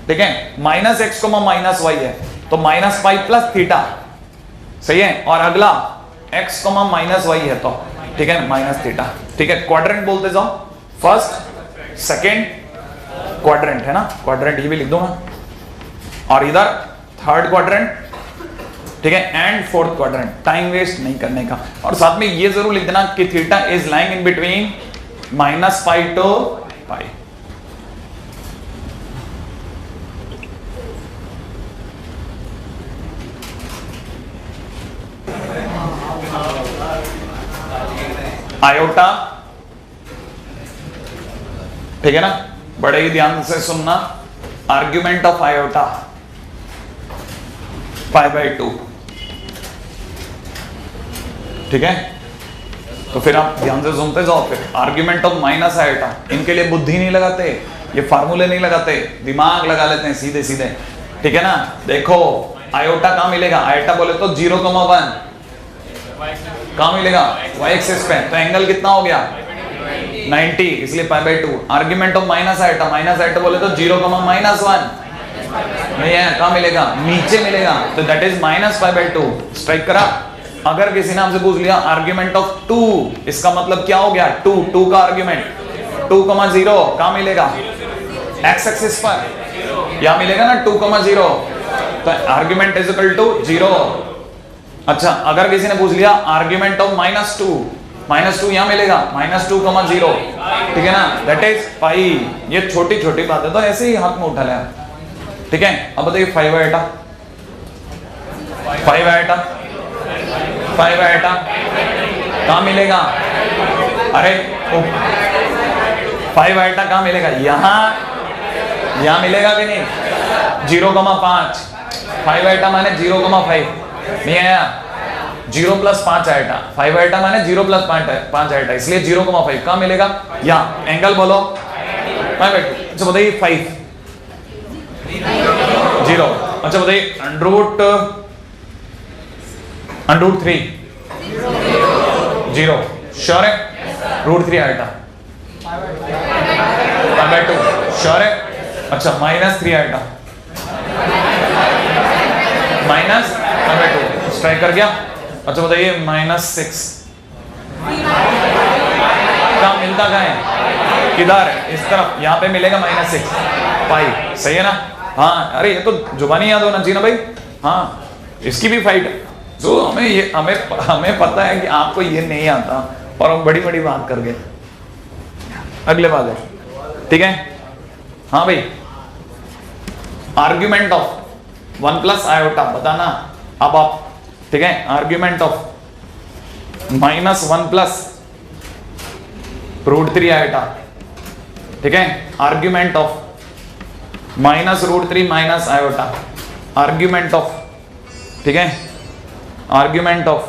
ठीक है, माइनस x, माइनस y है तो माइनस पाई प्लस थीटा। सही है। और अगला x, माइनस y है तो ठीक है माइनस थीटा। ठीक है, क्वाड्रेंट बोलते जाओ, फर्स्ट सेकेंड क्वाड्रेंट, है ना। क्वाड्रेंट ये भी लिख दो ना, और इधर थर्ड क्वाड्रेंट, ठीक है, and fourth quadrant. Time waste नहीं करने का। और साथ में ये जरूर लिख देना कि थीटा इज lying in between minus pi to pi. Iota, ठीक है ना, बड़े ही ध्यान से सुनना। आर्ग्यूमेंट ऑफ आयोटा π/2, ठीक है। तो फिर आप ध्यान से सुनते जाओ। फिर आर्ग्यूमेंट ऑफ माइनस आयोटा, इनके लिए बुद्धि नहीं लगाते, ये फार्मूले नहीं लगाते, दिमाग लगा लेते हैं सीधे सीधे। ठीक है ना। देखो आयोटा कहां मिलेगा? आयोटा बोले तो 0,1 कहां मिलेगा? y एक्सिस पे। तो एंगल कितना हो गया? 90, इसलिए π/2। आर्ग्यूमेंट ऑफ माइनस आयोटा बोले तो 0,-1 नहीं है, कहां मिलेगा? नीचे मिलेगा, तो दैट इज माइनस π/2। स्ट्राइक करा। अगर किसी ने हमसे पूछ लिया आर्ग्यूमेंट ऑफ 2, इसका मतलब क्या हो गया? 2 का आर्ग्यूमेंट 2,0 कहां मिलेगा? x एक्सिस पर, यहां मिलेगा ना 2,0, तो आर्ग्यूमेंट इज इक्वल टू 0। अच्छा, अगर किसी ने पूछ लिया आर्ग्यूमेंट ऑफ -2 यहां मिलेगा -2,0, ठीक है ना, दैट इज पाई। ये छोटी छोटी बातें तो ऐसे ही हाथ में उठा लिया, ठीक है। अब बताइए 5 आयोटा कहां मिलेगा? अरे 5 आयोटा कहां मिलेगा? यहां मिलेगा कि नहीं? 0,5। 5 आयोटा माने 0,5 नहीं आया, 0 + 5 आयोटा। 5 आयोटा माने 0 + 5 आयोटा, इसलिए 0,5 कहां मिलेगा? यहाँ। एंगल बोलो π/2। अच्छा बताइए 5 0। अच्छा बताइए √3 0। श्योर है? √3 आयोटा π/2 श्योर है? अच्छा -3 आयोटा -π/2 स्ट्राइक कर गया। अच्छा बताइए -6 कहां मिलता कहां है? किधर? इस तरफ, यहां पे मिलेगा -6 पाई। सही है ना? हाँ, अरे ये तो जुबानी याद होना चाहिए ना भाई। हाँ, इसकी भी फाइट है। तो हमें पता है कि आपको ये नहीं आता और हम बड़ी बड़ी बात कर गए। अगले बात है, ठीक है। हाँ भाई, आर्ग्यूमेंट ऑफ 1 + आयोटा बताना अब आप, ठीक है। आर्ग्यूमेंट ऑफ -1 + √3 आयोटा, ठीक है। Argument of -√3 - iota, argument of, ठीक है, आर्ग्यूमेंट ऑफ,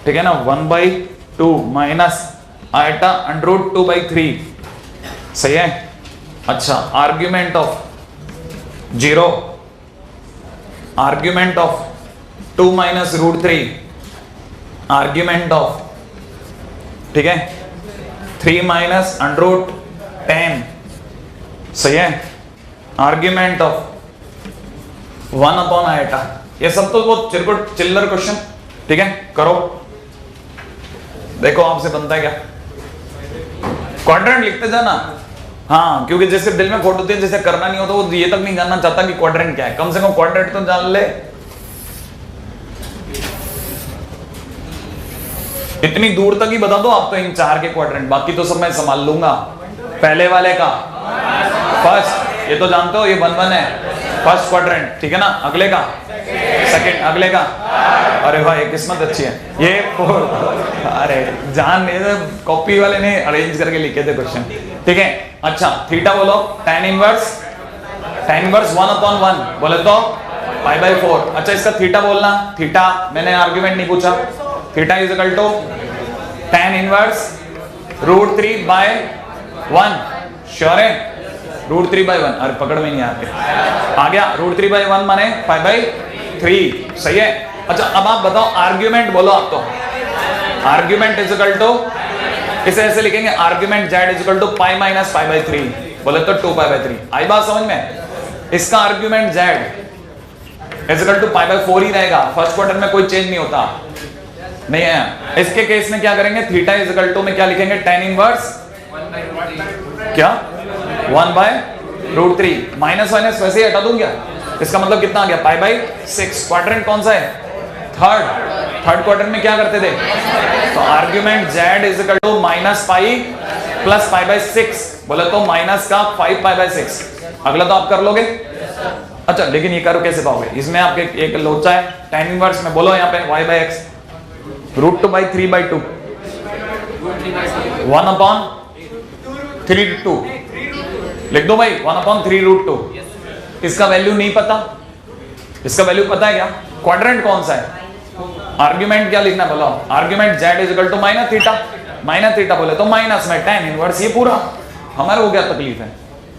ठीक है ना, 1/2 - आयोटा √2/3। सही है। अच्छा, argument of 0, argument of 2 minus root 3, argument of, ठीक है, 3 माइनस अंडरूट 10, सही है, आर्ग्यूमेंट ऑफ 1 अपॉन आयटा। ये सब तो वो चिरकुट चिल्लर क्वेश्चन, ठीक है, करो। देखो आपसे बनता है क्या, क्वाड्रेंट लिखते जाना। हाँ, क्योंकि जैसे दिल में खोट होती है, जैसे करना नहीं होता, वो ये तक नहीं जानना चाहता कि क्वाड्रेंट क्या है, कम से कम क्वाड्रेंट तो जान ले। इतनी दूर तक ही बता दो आप तो इन 4 के क्वाड्रेंट, बाकी तो सब मैं संभाल लूंगा। पहले वाले का फर्स्ट, ये तो जानते हो, ये 1 1 है, फर्स्ट क्वाड्रेंट, ठीक है ना। अगले का सेकंड, अगले का, अरे भाई किस्मत अच्छी है, ये 4, अरे जान नहीं, कॉपी वाले ने अरेंज करके लिखे थे क्वेश्चन, ठीक है। अच्छा, थीटा बोलो, tan इनवर्स 1 अपॉन 1 बोले तो π/4। अच्छा, इसका थीटा बोलना, थीटा मैंने आर्ग्यूमेंट नहीं पूछा, theta is equal to tan inverse √3/1, sure है, √3/1, अरे पकड़ में नहीं आते, आ गया, √3/1 माने π/3, सही है। अच्छा, अब आप बताओ आर्ग्यूमेंट बोलो आप तो, आर्ग्यूमेंट इज इक्वल टू, इसे ऐसे लिखेंगे, argument z is equal to π minus π/3 बोले तो 2π/3। आई बात समझ में? इसका argument z is equal to π/4 ही रहेगा, फर्स्ट क्वार्टर में कोई चेंज नहीं होता, नहीं है। इसके केस में क्या करेंगे, थीटा इज इक्वल टू में क्या लिखेंगे, tan इनवर्स क्या 1/√3, माइनस माइनस वैसे ही हटा दूं क्या, इसका मतलब कितना आ गया, π/6। क्वाड्रेंट कौन सा है, थर्ड क्वाड्रेंट में क्या करते थे, तो argument z is equal to minus pi plus π/6 बोले तो माइनस का 5π/6। अगला तो आप कर लोगे। अच्छा, लेकिन ये करो कैसे पाओगे, इसमें आपके एक लोचा है, tan इनवर्स में बोलो यहाँ पे y/x √2/3/2 1 अपॉन 3√2 लिख दो भाई, 1 अपॉन 3√2। इसका वैल्यू नहीं पता, इसका वैल्यू पता है क्या, क्वाड्रेंट कौन सा है, आर्ग्यूमेंट क्या लिखना बोलो, argument z is equal to minus theta बोले तो माइनस में tan इनवर्स, ये पूरा हमारे को क्या तकलीफ है,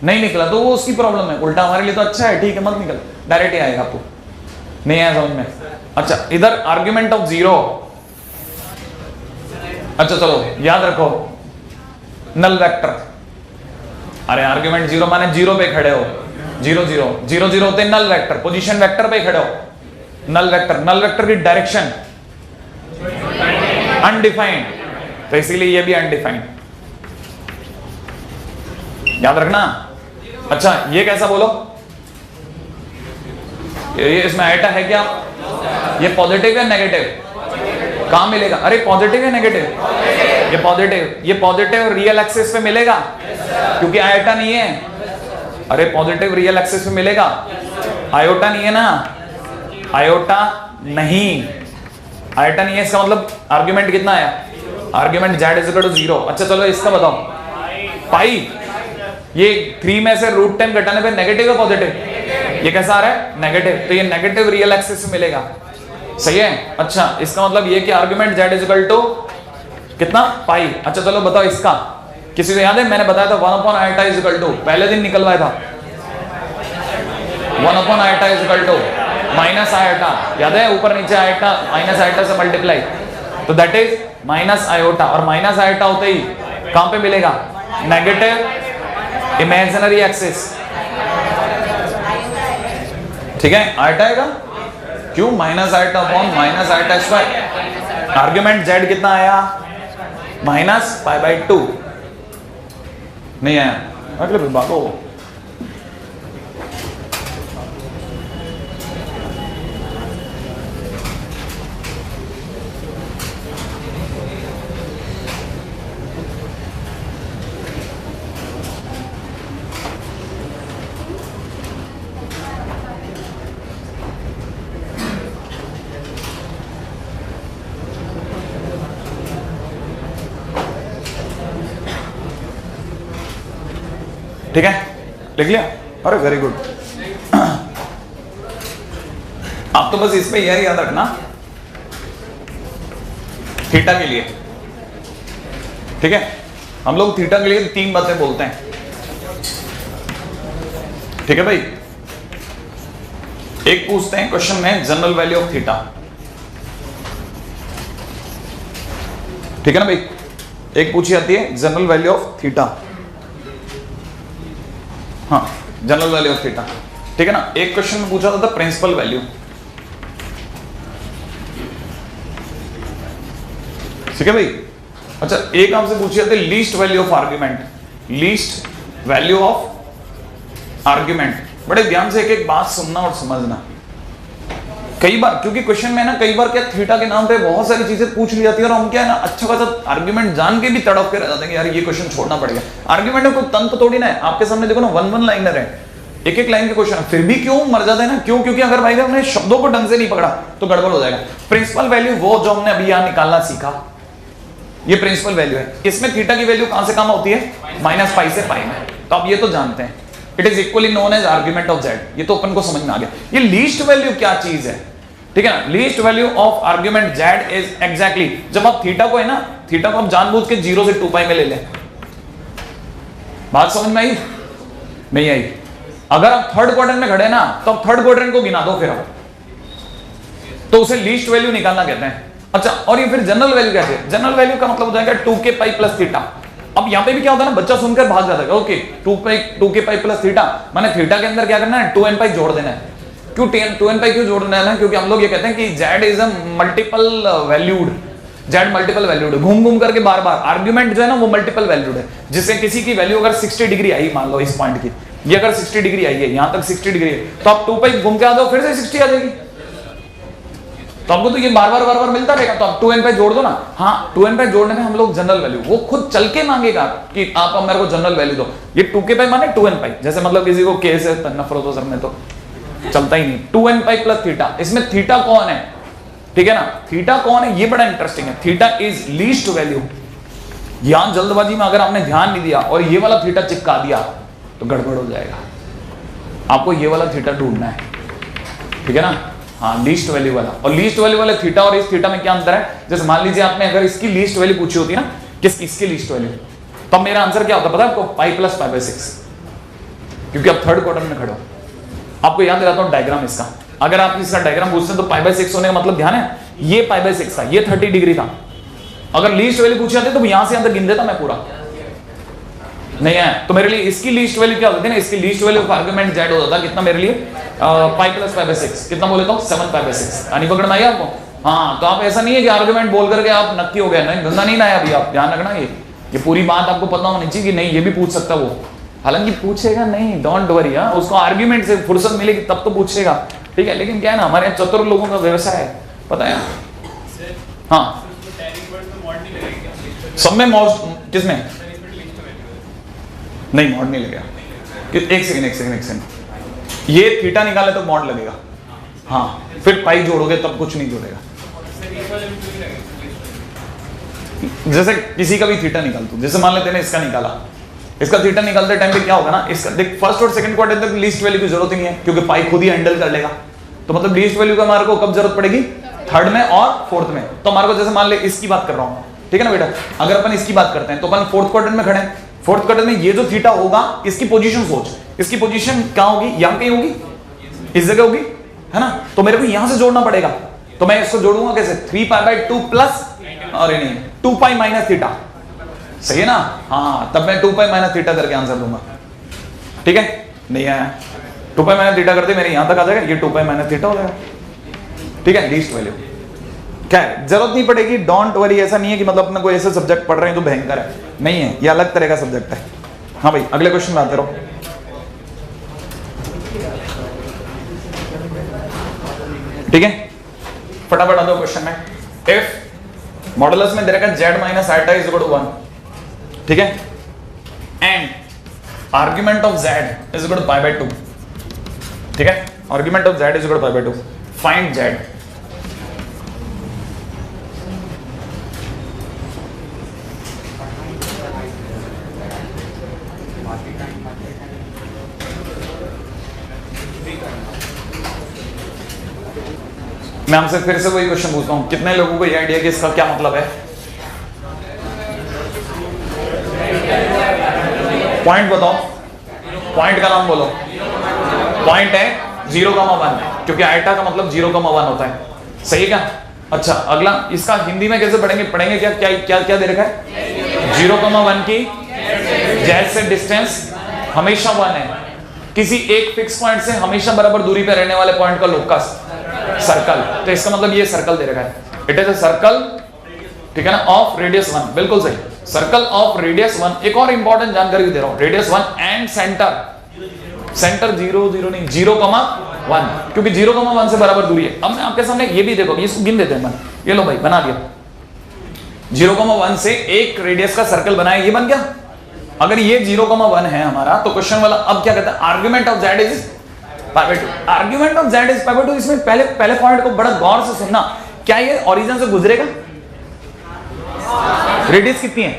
नहीं निकला तो वो उसकी प्रॉब्लम है, उल्टा हमारे लिए तो अच्छा है, ठीक है, मत निकल, डायरेक्ट ही आएगा आपको, नहीं आया समझ में। अच्छा, इधर आर्ग्यूमेंट ऑफ 0, अच्छा चलो याद रखो, नल वेक्टर, अरे आर्ग्यूमेंट 0 माने 0 पे खड़े हो, 0 0 0 0 होते नल वेक्टर, पोजीशन वेक्टर पे खड़े हो, नल वेक्टर की डायरेक्शन अनडिफाइंड, तो इसीलिए ये भी अनडिफाइंड, याद रखना। अच्छा, ये कैसा बोलो, ये इसमें आइटा है क्या, ये पॉजिटिव या नेगेटिव, कहां मिलेगा, अरे पॉजिटिव या नेगेटिव, ये पॉजिटिव रियल एक्सिस पे मिलेगा, क्योंकि आयोटा नहीं है, अरे पॉजिटिव रियल एक्सिस पे मिलेगा, आयोटा नहीं है ना, आयोटा नहीं है, इसका मतलब आर्ग्यूमेंट कितना आया, argument z is equal to 0। अच्छा चलो इसका बताओ, पाई, ये 3 में से √10 घटाने पे नेगेटिव है पॉजिटिव, ये कैसा आ रहा है, नेगेटिव, तो ये नेगेटिव रियल एक्सिस में मिलेगा, सही है। अच्छा, इसका मतलब ये कि argument z is equal to कितना, पाई। अच्छा चलो बताओ इसका, किसी को याद है, मैंने बताया था 1 upon iota is equal to, पहले दिन निकलवाया था, 1 upon iota is equal to minus iota, याद है, ऊपर नीचे आयोटा माइनस आयोटा से मल्टीप्लाई, तो दैट इज माइनस आयोटा, और माइनस आयोटा होते ही कहां पे मिलेगा, नेगेटिव इमेजिनरी एक्सिस, ठीक है, आयोटा आएगा, क्यों, minus iota upon minus iota square, argument z कितना आया, माइनस π/2, नहीं आया, अगले भागो, ठीक है, लिख लिया, अरे वेरी गुड। आप तो बस इसमें यह याद रखना, थीटा के लिए, ठीक है, हम लोग थीटा के लिए 3 बातें बोलते हैं, ठीक है भाई। एक पूछते हैं क्वेश्चन में जनरल वैल्यू ऑफ थीटा, ठीक है ना भाई। एक पूछी जाती है जनरल वैल्यू ऑफ थीटा, हाँ जनरल वैल्यू ऑफ थीटा, ठीक है ना। एक क्वेश्चन में पूछा था प्रिंसिपल वैल्यू, ठीक है भाई। अच्छा एक आपसे पूछी जाती है least value of argument, least value of argument. बड़े ध्यान से एक एक बात सुनना और समझना। कई बार क्योंकि क्वेश्चन में ना कई बार क्या थीटा के नाम पे बहुत सारी चीजें पूछ ली जाती है और हम क्या है ना अच्छा खासा आर्ग्यूमेंट जान के भी तड़प के रह जाते हैं कि यार ये क्वेश्चन छोड़ना पड़ेगा। आर्ग्यूमेंट में कोई तंत्र थोड़ी ना है, आपके सामने देखो ना वन लाइनर है, एक एक लाइन के क्वेश्चन, फिर भी क्यों मर जाते हैं ना, क्यों? क्योंकि अगर भाई हमने शब्दों को ढंग से नहीं पकड़ा तो गड़बड़ हो जाएगा। प्रिंसिपल वैल्यू वो जो हमने अभी यहां निकालना सीखा, ये प्रिंसिपल वैल्यू है। इसमें थीटा की वैल्यू कहां से कम होती है? माइनस पाई से पाई में। तो आप ये तो जानते हैं, it is equally known as argument of z, ये तो अपन को समझ में आ गया। ये लीस्ट वैल्यू क्या चीज है, ठीक है ना। Least value of argument Z is exactly, जब आप थीटा को है ना, थीटा को आप जानबूझ के 0 से 2 पाई में ले लें। बात समझ में आई? नहीं आई? अगर आप थर्ड क्वाड्रेंट में खड़े ना तो आप थर्ड क्वाड्रेंट को गिना दो, फिर आप तो उसे लीस्ट वैल्यू निकालना कहते हैं। अच्छा और ये फिर जनरल वैल्यू कैसे? जनरल वैल्यू का मतलब हो जाएगा 2k पाई प्लस थीटा। अब यहां पे भी क्या होता है ना, बच्चा सुनकर भाग जाता है, ओके 2k पाई प्लस थीटा, माने थीटा के अंदर क्या करना है? 2n पाई जोड़ देना है। क्यों 2n पाई क्यों जोड़ देना है? क्योंकि हम लोग ये कहते हैं कि z is a multiple valued, z multiple valued है, घूम घूम करके बार बार आर्ग्यूमेंट जो है ना वो मल्टीपल वैल्यूड है। जिससे किसी की वैल्यू अगर 60 डिग्री आई, मान लो इस पॉइंट की, ये अगर 60 डिग्री आई है, यहां तक 60 डिग्री है, तो आप 2 पाई घूम के आ जाओ, फिर से 60 आ जाएगी। तो आपको तो ये बार बार मिलता रहेगा, तो आप 2n पाई जोड़ दो ना। हाँ 2n पाई जोड़ने में हम लोग जनरल वैल्यू वो खुद चल के मांगेगा कि आप मेरे को जनरल वैल्यू दो। ये 2k पाई माने 2n पाई, जैसे मतलब किसी को k से नफरत हो सर में तो चलता ही नहीं। 2n पाई प्लस थीटा, इसमें थीटा कौन है? ठीक है ना, थीटा कौन है ये बड़ा इंटरेस्टिंग है। Theta is least value. यहां जल्दबाजी में अगर आपने ध्यान नहीं दिया और ये वाला थीटा चिपका दिया तो गड़बड़ हो जाएगा। आपको ये वाला थीटा ढूंढना है, ठीक है ना। हाँ लीस्ट वैल्यू वाला, और लीस्ट वैल्यू वाले थीटा और इस थीटा में क्या अंतर है? जैसे मान लीजिए आपने अगर इसकी लीस्ट वैल्यू पूछी होती है ना, इसकी लीस्ट वैल्यू, तो मेरा आंसर क्या होता है पता है आपको? पाई प्लस पाई बाय 6, क्योंकि आप थर्ड क्वाड्रेंट में खड़े हो। आपको याद दिलाता हूं डायग्राम इसका, अगर आप इसका डायग्राम पूछते हैं तो पाई बाय 6 होने का मतलब ध्यान है, ये पाई बाय 6 था, ये 30 डिग्री था। अगर लीस्ट वैल्यू पूछी जाती तो यहां से अंदर गिन देता मैं पूरा, नहीं है। तो मेरे लिए इसकी लीस्ट वैल्यू क्या होती है ना, इसकी least value of argument Z होता था कितना मेरे लिए? पाई प्लस पाई बाय 6, कितना बोले तो 7 पाई बाय 6। यानी पकड़ में आई आपको? हाँ तो आप ऐसा नहीं है कि आर्गुमेंट बोल करके आप नक्की हो गए, नहीं धंधा नहीं ना है अभी। आप ध्यान रखना ये पूरी बात आपको पता होनी चाहिए कि नहीं ये भी पूछ सकता वो, हालांकि पूछेगा नहीं, डोंट वरी। उसको आर्ग्यूमेंट से फुर्सत मिलेगी तब तो पूछेगा, ठीक है। लेकिन क्या है ना, हमारे यहाँ चतुर लोगों का व्यवसाय है, पता है। हाँ सब में मॉड, किसमें नहीं मॉड नहीं लगेगा। एक सेकंड, ये थीटा निकाले तो मॉड लगेगा। हाँ फिर पाई जोड़ोगे तब कुछ नहीं जोड़ेगा। जैसे किसी का भी थीटा निकाल तू, जैसे मान लेते हैं इसका निकाला, इसका थीटा निकालते टाइम पे क्या होगा ना, इसका देख फर्स्ट और सेकंड क्वाड्रेंट तक लीस्ट वैल्यू की जरूरत ही नहीं है, क्योंकि पाई खुद ही हैंडल कर लेगा। तो मतलब लीस्ट वैल्यू का हमारे को कब जरूरत पड़ेगी? थर्ड में और फोर्थ में। तो हमारे को जैसे मान ले इसकी बात कर रहा हूं, ठीक है ना बेटा, अगर अपन इसकी बात करते हैं तो अपन फोर्थ क्वाड्रेंट में खड़े हैं। फोर्थ क्वाड्रेंट में ये जो थीटा होगा इसकी पोजीशन सोच, इसकी पोजीशन क्या होगी? यहां कहीं होगी, इस जगह होगी, है ना। तो मेरे को यहां से जोड़ना पड़ेगा, तो मैं इसको जोड़ूंगा कैसे? 3 पाई बाय 2 प्लस, अरे नहीं 2 पाई माइनस थीटा, सही है ना। हाँ तब मैं 2 पाई माइनस थीटा करके आंसर दूंगा, ठीक है। नहीं आया 2 पाई माइनस थीटा करते मेरे यहां तक आ जाएगा, ये 2 पाई माइनस थीटा हो जाएगा, ठीक है। लीस्ट वैल्यू क्या है, जरूरत नहीं पड़ेगी, डोंट वरी। ऐसा नहीं है कि मतलब अपने कोई ऐसे सब्जेक्ट पढ़ रहे हैं तो भयंकर है, नहीं है, ये अलग तरह का सब्जेक्ट है। हाँ भाई अगले क्वेश्चन में आते रहो। ठीक है फटाफट आ दो क्वेश्चन में। इफ मॉडुलस में दे रखा z minus iota is equal to 1, ठीक है, and argument of z is equal to pi by 2, ठीक है, argument of z is equal to pi by 2, find z। मैं आपसे फिर से वही क्वेश्चन पूछता हूं, कितने लोगों को ये आइडिया कि इसका क्या मतलब है? पॉइंट बताओ, पॉइंट का नाम बोलो। पॉइंट है 0,1, क्योंकि आयटा का मतलब 0,1 होता है, सही है क्या? अच्छा अगला इसका हिंदी में कैसे पढ़ेंगे क्या क्या क्या क्या दे रखा है? 0,1 की जेड से डिस्टेंस हमेशा 1 है, किसी एक फिक्स पॉइंट से हमेशा बराबर दूरी पे रहने वाले पॉइंट का लोकस सर्कल, तो इसका मतलब ये सर्कल दे रखा है, इट इज अ सर्कल, ठीक है ना, ऑफ रेडियस 1, बिल्कुल सही, सर्कल ऑफ रेडियस 1। एक और इंपॉर्टेंट जानकारी दे रहा हूं, रेडियस 1 एंड सेंटर 0 नहीं 0,1, क्योंकि 0,1 से बराबर दूरी है। अब मैं आपके सामने ये भी देखो, इसको गिन देते हैं, ये लो भाई बना दिया, 0,1 से एक रेडियस का सर्कल बनाया, ये बन गया। अगर ये 0,1 है हमारा, तो क्वेश्चन वाला अब क्या कहता है? Argument of z is π/2, argument of z is π/2। इसमें पहले पॉइंट को बड़ा गौर से सुनना, क्या ये ओरिजिन से गुजरेगा? रेडियस कितनी है?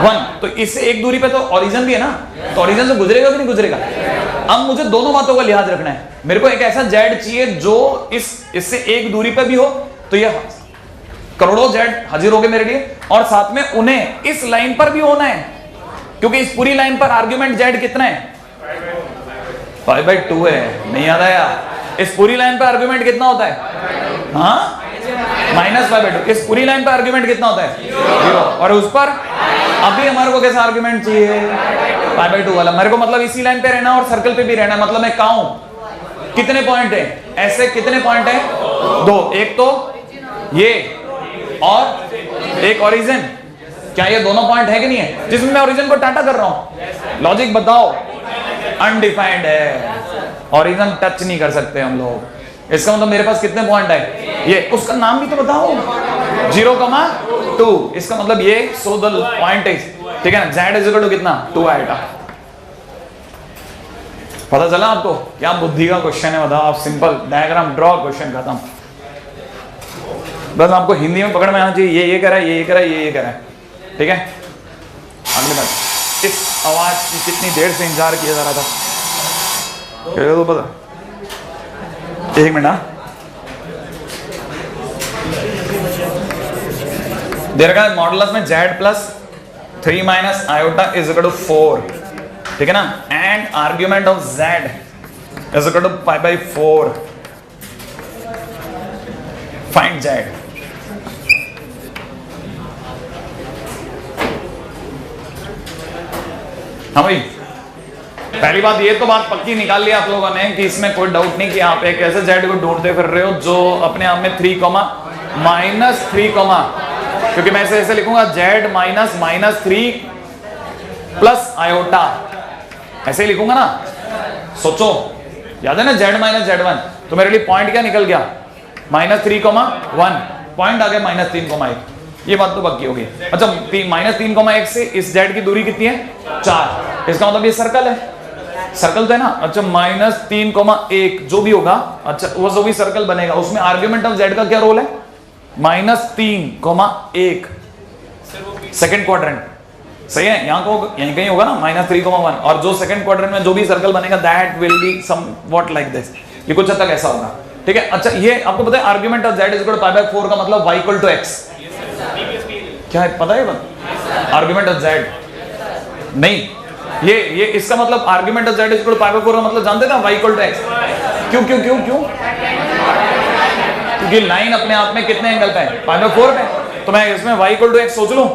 1, तो इससे एक दूरी पे तो ओरिजिन भी है ना, तो ओरिजिन से गुजरेगा कि नहीं गुजरेगा? अब मुझे दोनों बातों का लिहाज रखना है, मेरे को एक ऐसा z चाहिए जो इससे एक दूरी पे भी हो, तो ये करोड़ों z हाजिर हो गए मेरे लिए, और साथ में उन्हें इस लाइन पर भी होना है, क्योंकि इस पूरी लाइन पर आर्गुमेंट z कितना है? π/2 है, नहीं याद आया? इस पूरी लाइन पर आर्गुमेंट कितना होता है? हाँ -π/2। इस पूरी लाइन पर आर्गुमेंट कितना होता है? 0। और उस पर अभी हमारे को कैसा आर्गुमेंट चाहिए? π/2 वाला। मेरे को मतलब इसी लाइन पे रहना और सर्कल पे भी रहना, मतलब मैं काऊं कितने पॉइंट है, ऐसे कितने पॉइंट है? 2, एक तो ये और एक ओरिजिन। क्या ये दोनों पॉइंट है कि नहीं है, जिसमें मैं ओरिजिन को टाटा कर रहा हूं? लॉजिक बताओ, अनडिफाइंड है, ओरिजिन टच नहीं कर सकते हम लोग। इसका मतलब मेरे पास कितने पॉइंट है? ये उसका नाम भी तो बताओ, 0,2। इसका मतलब ये सो द पॉइंट है, ठीक है ना, z इज इक्वल टू कितना? 2 आएगा। पता चला आपको? क्या बुद्धि का क्वेश्चन है बताओ आप, सिंपल डायग्राम ड्रॉ, क्वेश्चन खत्म। बस आपको हिंदी में पकड़ में आना चाहिए, ये कह रहा है, ये कह रहा है, ये कह रहा है, ठीक है। अगली बात, इस आवाज की कितनी देर से इंतजार किया जा रहा था, क्या तो पता? एक मिनट, दे रखा है मॉडुलस में z plus 3 minus iota is equal to 4, ठीक है ना, and argument of z is equal to π/4, find z। हाँ भाई, पहली बात ये तो बात पक्की निकाल लिया आप लोगों ने कि इसमें कोई डाउट नहीं कि आप एक ऐसे z को ढूंढते फिर रहे हो जो अपने आप में 3, -3, क्योंकि मैं ऐसे लिखूंगा z -3 प्लस आयोटा, ऐसे ही लिखूंगा ना। सोचो, याद है ना z -z1, तो मेरे लिए पॉइंट क्या निकल गया? -3,1, पॉइंट आ गया -3,1, ये बात तो पक्की होगी। अच्छा, -3,1 से इस z की दूरी कितनी है? 4, इसका मतलब ये सर्कल है, सर्कल तो है ना। अच्छा, -3,1 जो भी होगा, अच्छा वो जो भी सर्कल बनेगा उसमें आर्ग्यूमेंट ऑफ z का क्या रोल है? -3,1, सेकंड क्वाड्रेंट, सही है, यहाँ को यहीं कहीं होगा ना -3,1, और जो सेकंड क्वाड्रेंट में जो भी सर्कल बनेगा that will be somewhat like this, ये कुछ हद तक ऐसा होगा, ठीक है। अच्छा, ये आपको पता है argument of z is equal to π/4 का मतलब y इक्वल टू x, क्या है पता है? आर्ग्यूमेंट ऑफ z नहीं, ये इसका मतलब argument of z is equal to π/4 का मतलब जानते ना, y इक्वल टू x। क्यों क्यों क्यों क्यों? क्योंकि लाइन अपने आप में कितने एंगल पे है? π/4 पे, तो मैं इसमें y इक्वल टू x सोच लूं।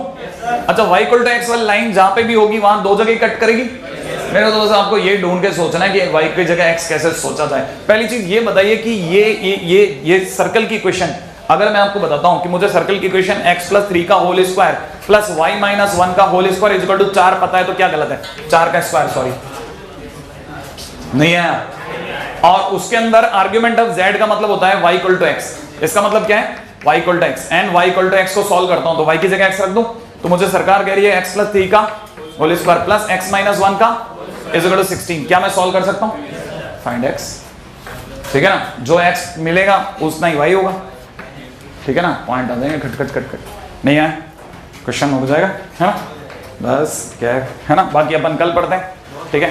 अच्छा, y इक्वल टू x वाली लाइन जहां पे भी होगी वहां दो जगह कट करेगी। मेरे दोस्त आपको ये ढूंढ के सोचना है कि y की जगह x कैसे सोचा जाए। पहली चीज ये बताइए कि ये सर्कल की इक्वेशन, अगर मैं आपको बताता हूं कि मुझे सर्कल की इक्वेशन x + 3 का होल स्क्वायर प्लस y - 1 का whole square is equal to 4 पता है, तो क्या गलत है? 4 का स्क्वायर, सॉरी नहीं है। और उसके अंदर आर्ग्यूमेंट ऑफ z का मतलब होता है y इक्वल टू x, इसका मतलब क्या है? y equal to x, and y equal to x को सॉल्व करता हूं तो y की जगह x रख दूं, तो मुझे सरकार कह रही है x + 3 का होल स्क्वायर प्लस x - 1 का इज इक्वल टू 16। क्या मैं सॉल्व कर सकता हूं? फाइंड x, ठीक है ना, जो x मिलेगा उतना ही y होगा, ठीक है ना, पॉइंट आ जाएंगे खट खट। नहीं आया क्वेश्चन हो जाएगा, है ना, बस क्या है ना, बाकी अपन कल पढ़ते हैं, ठीक है।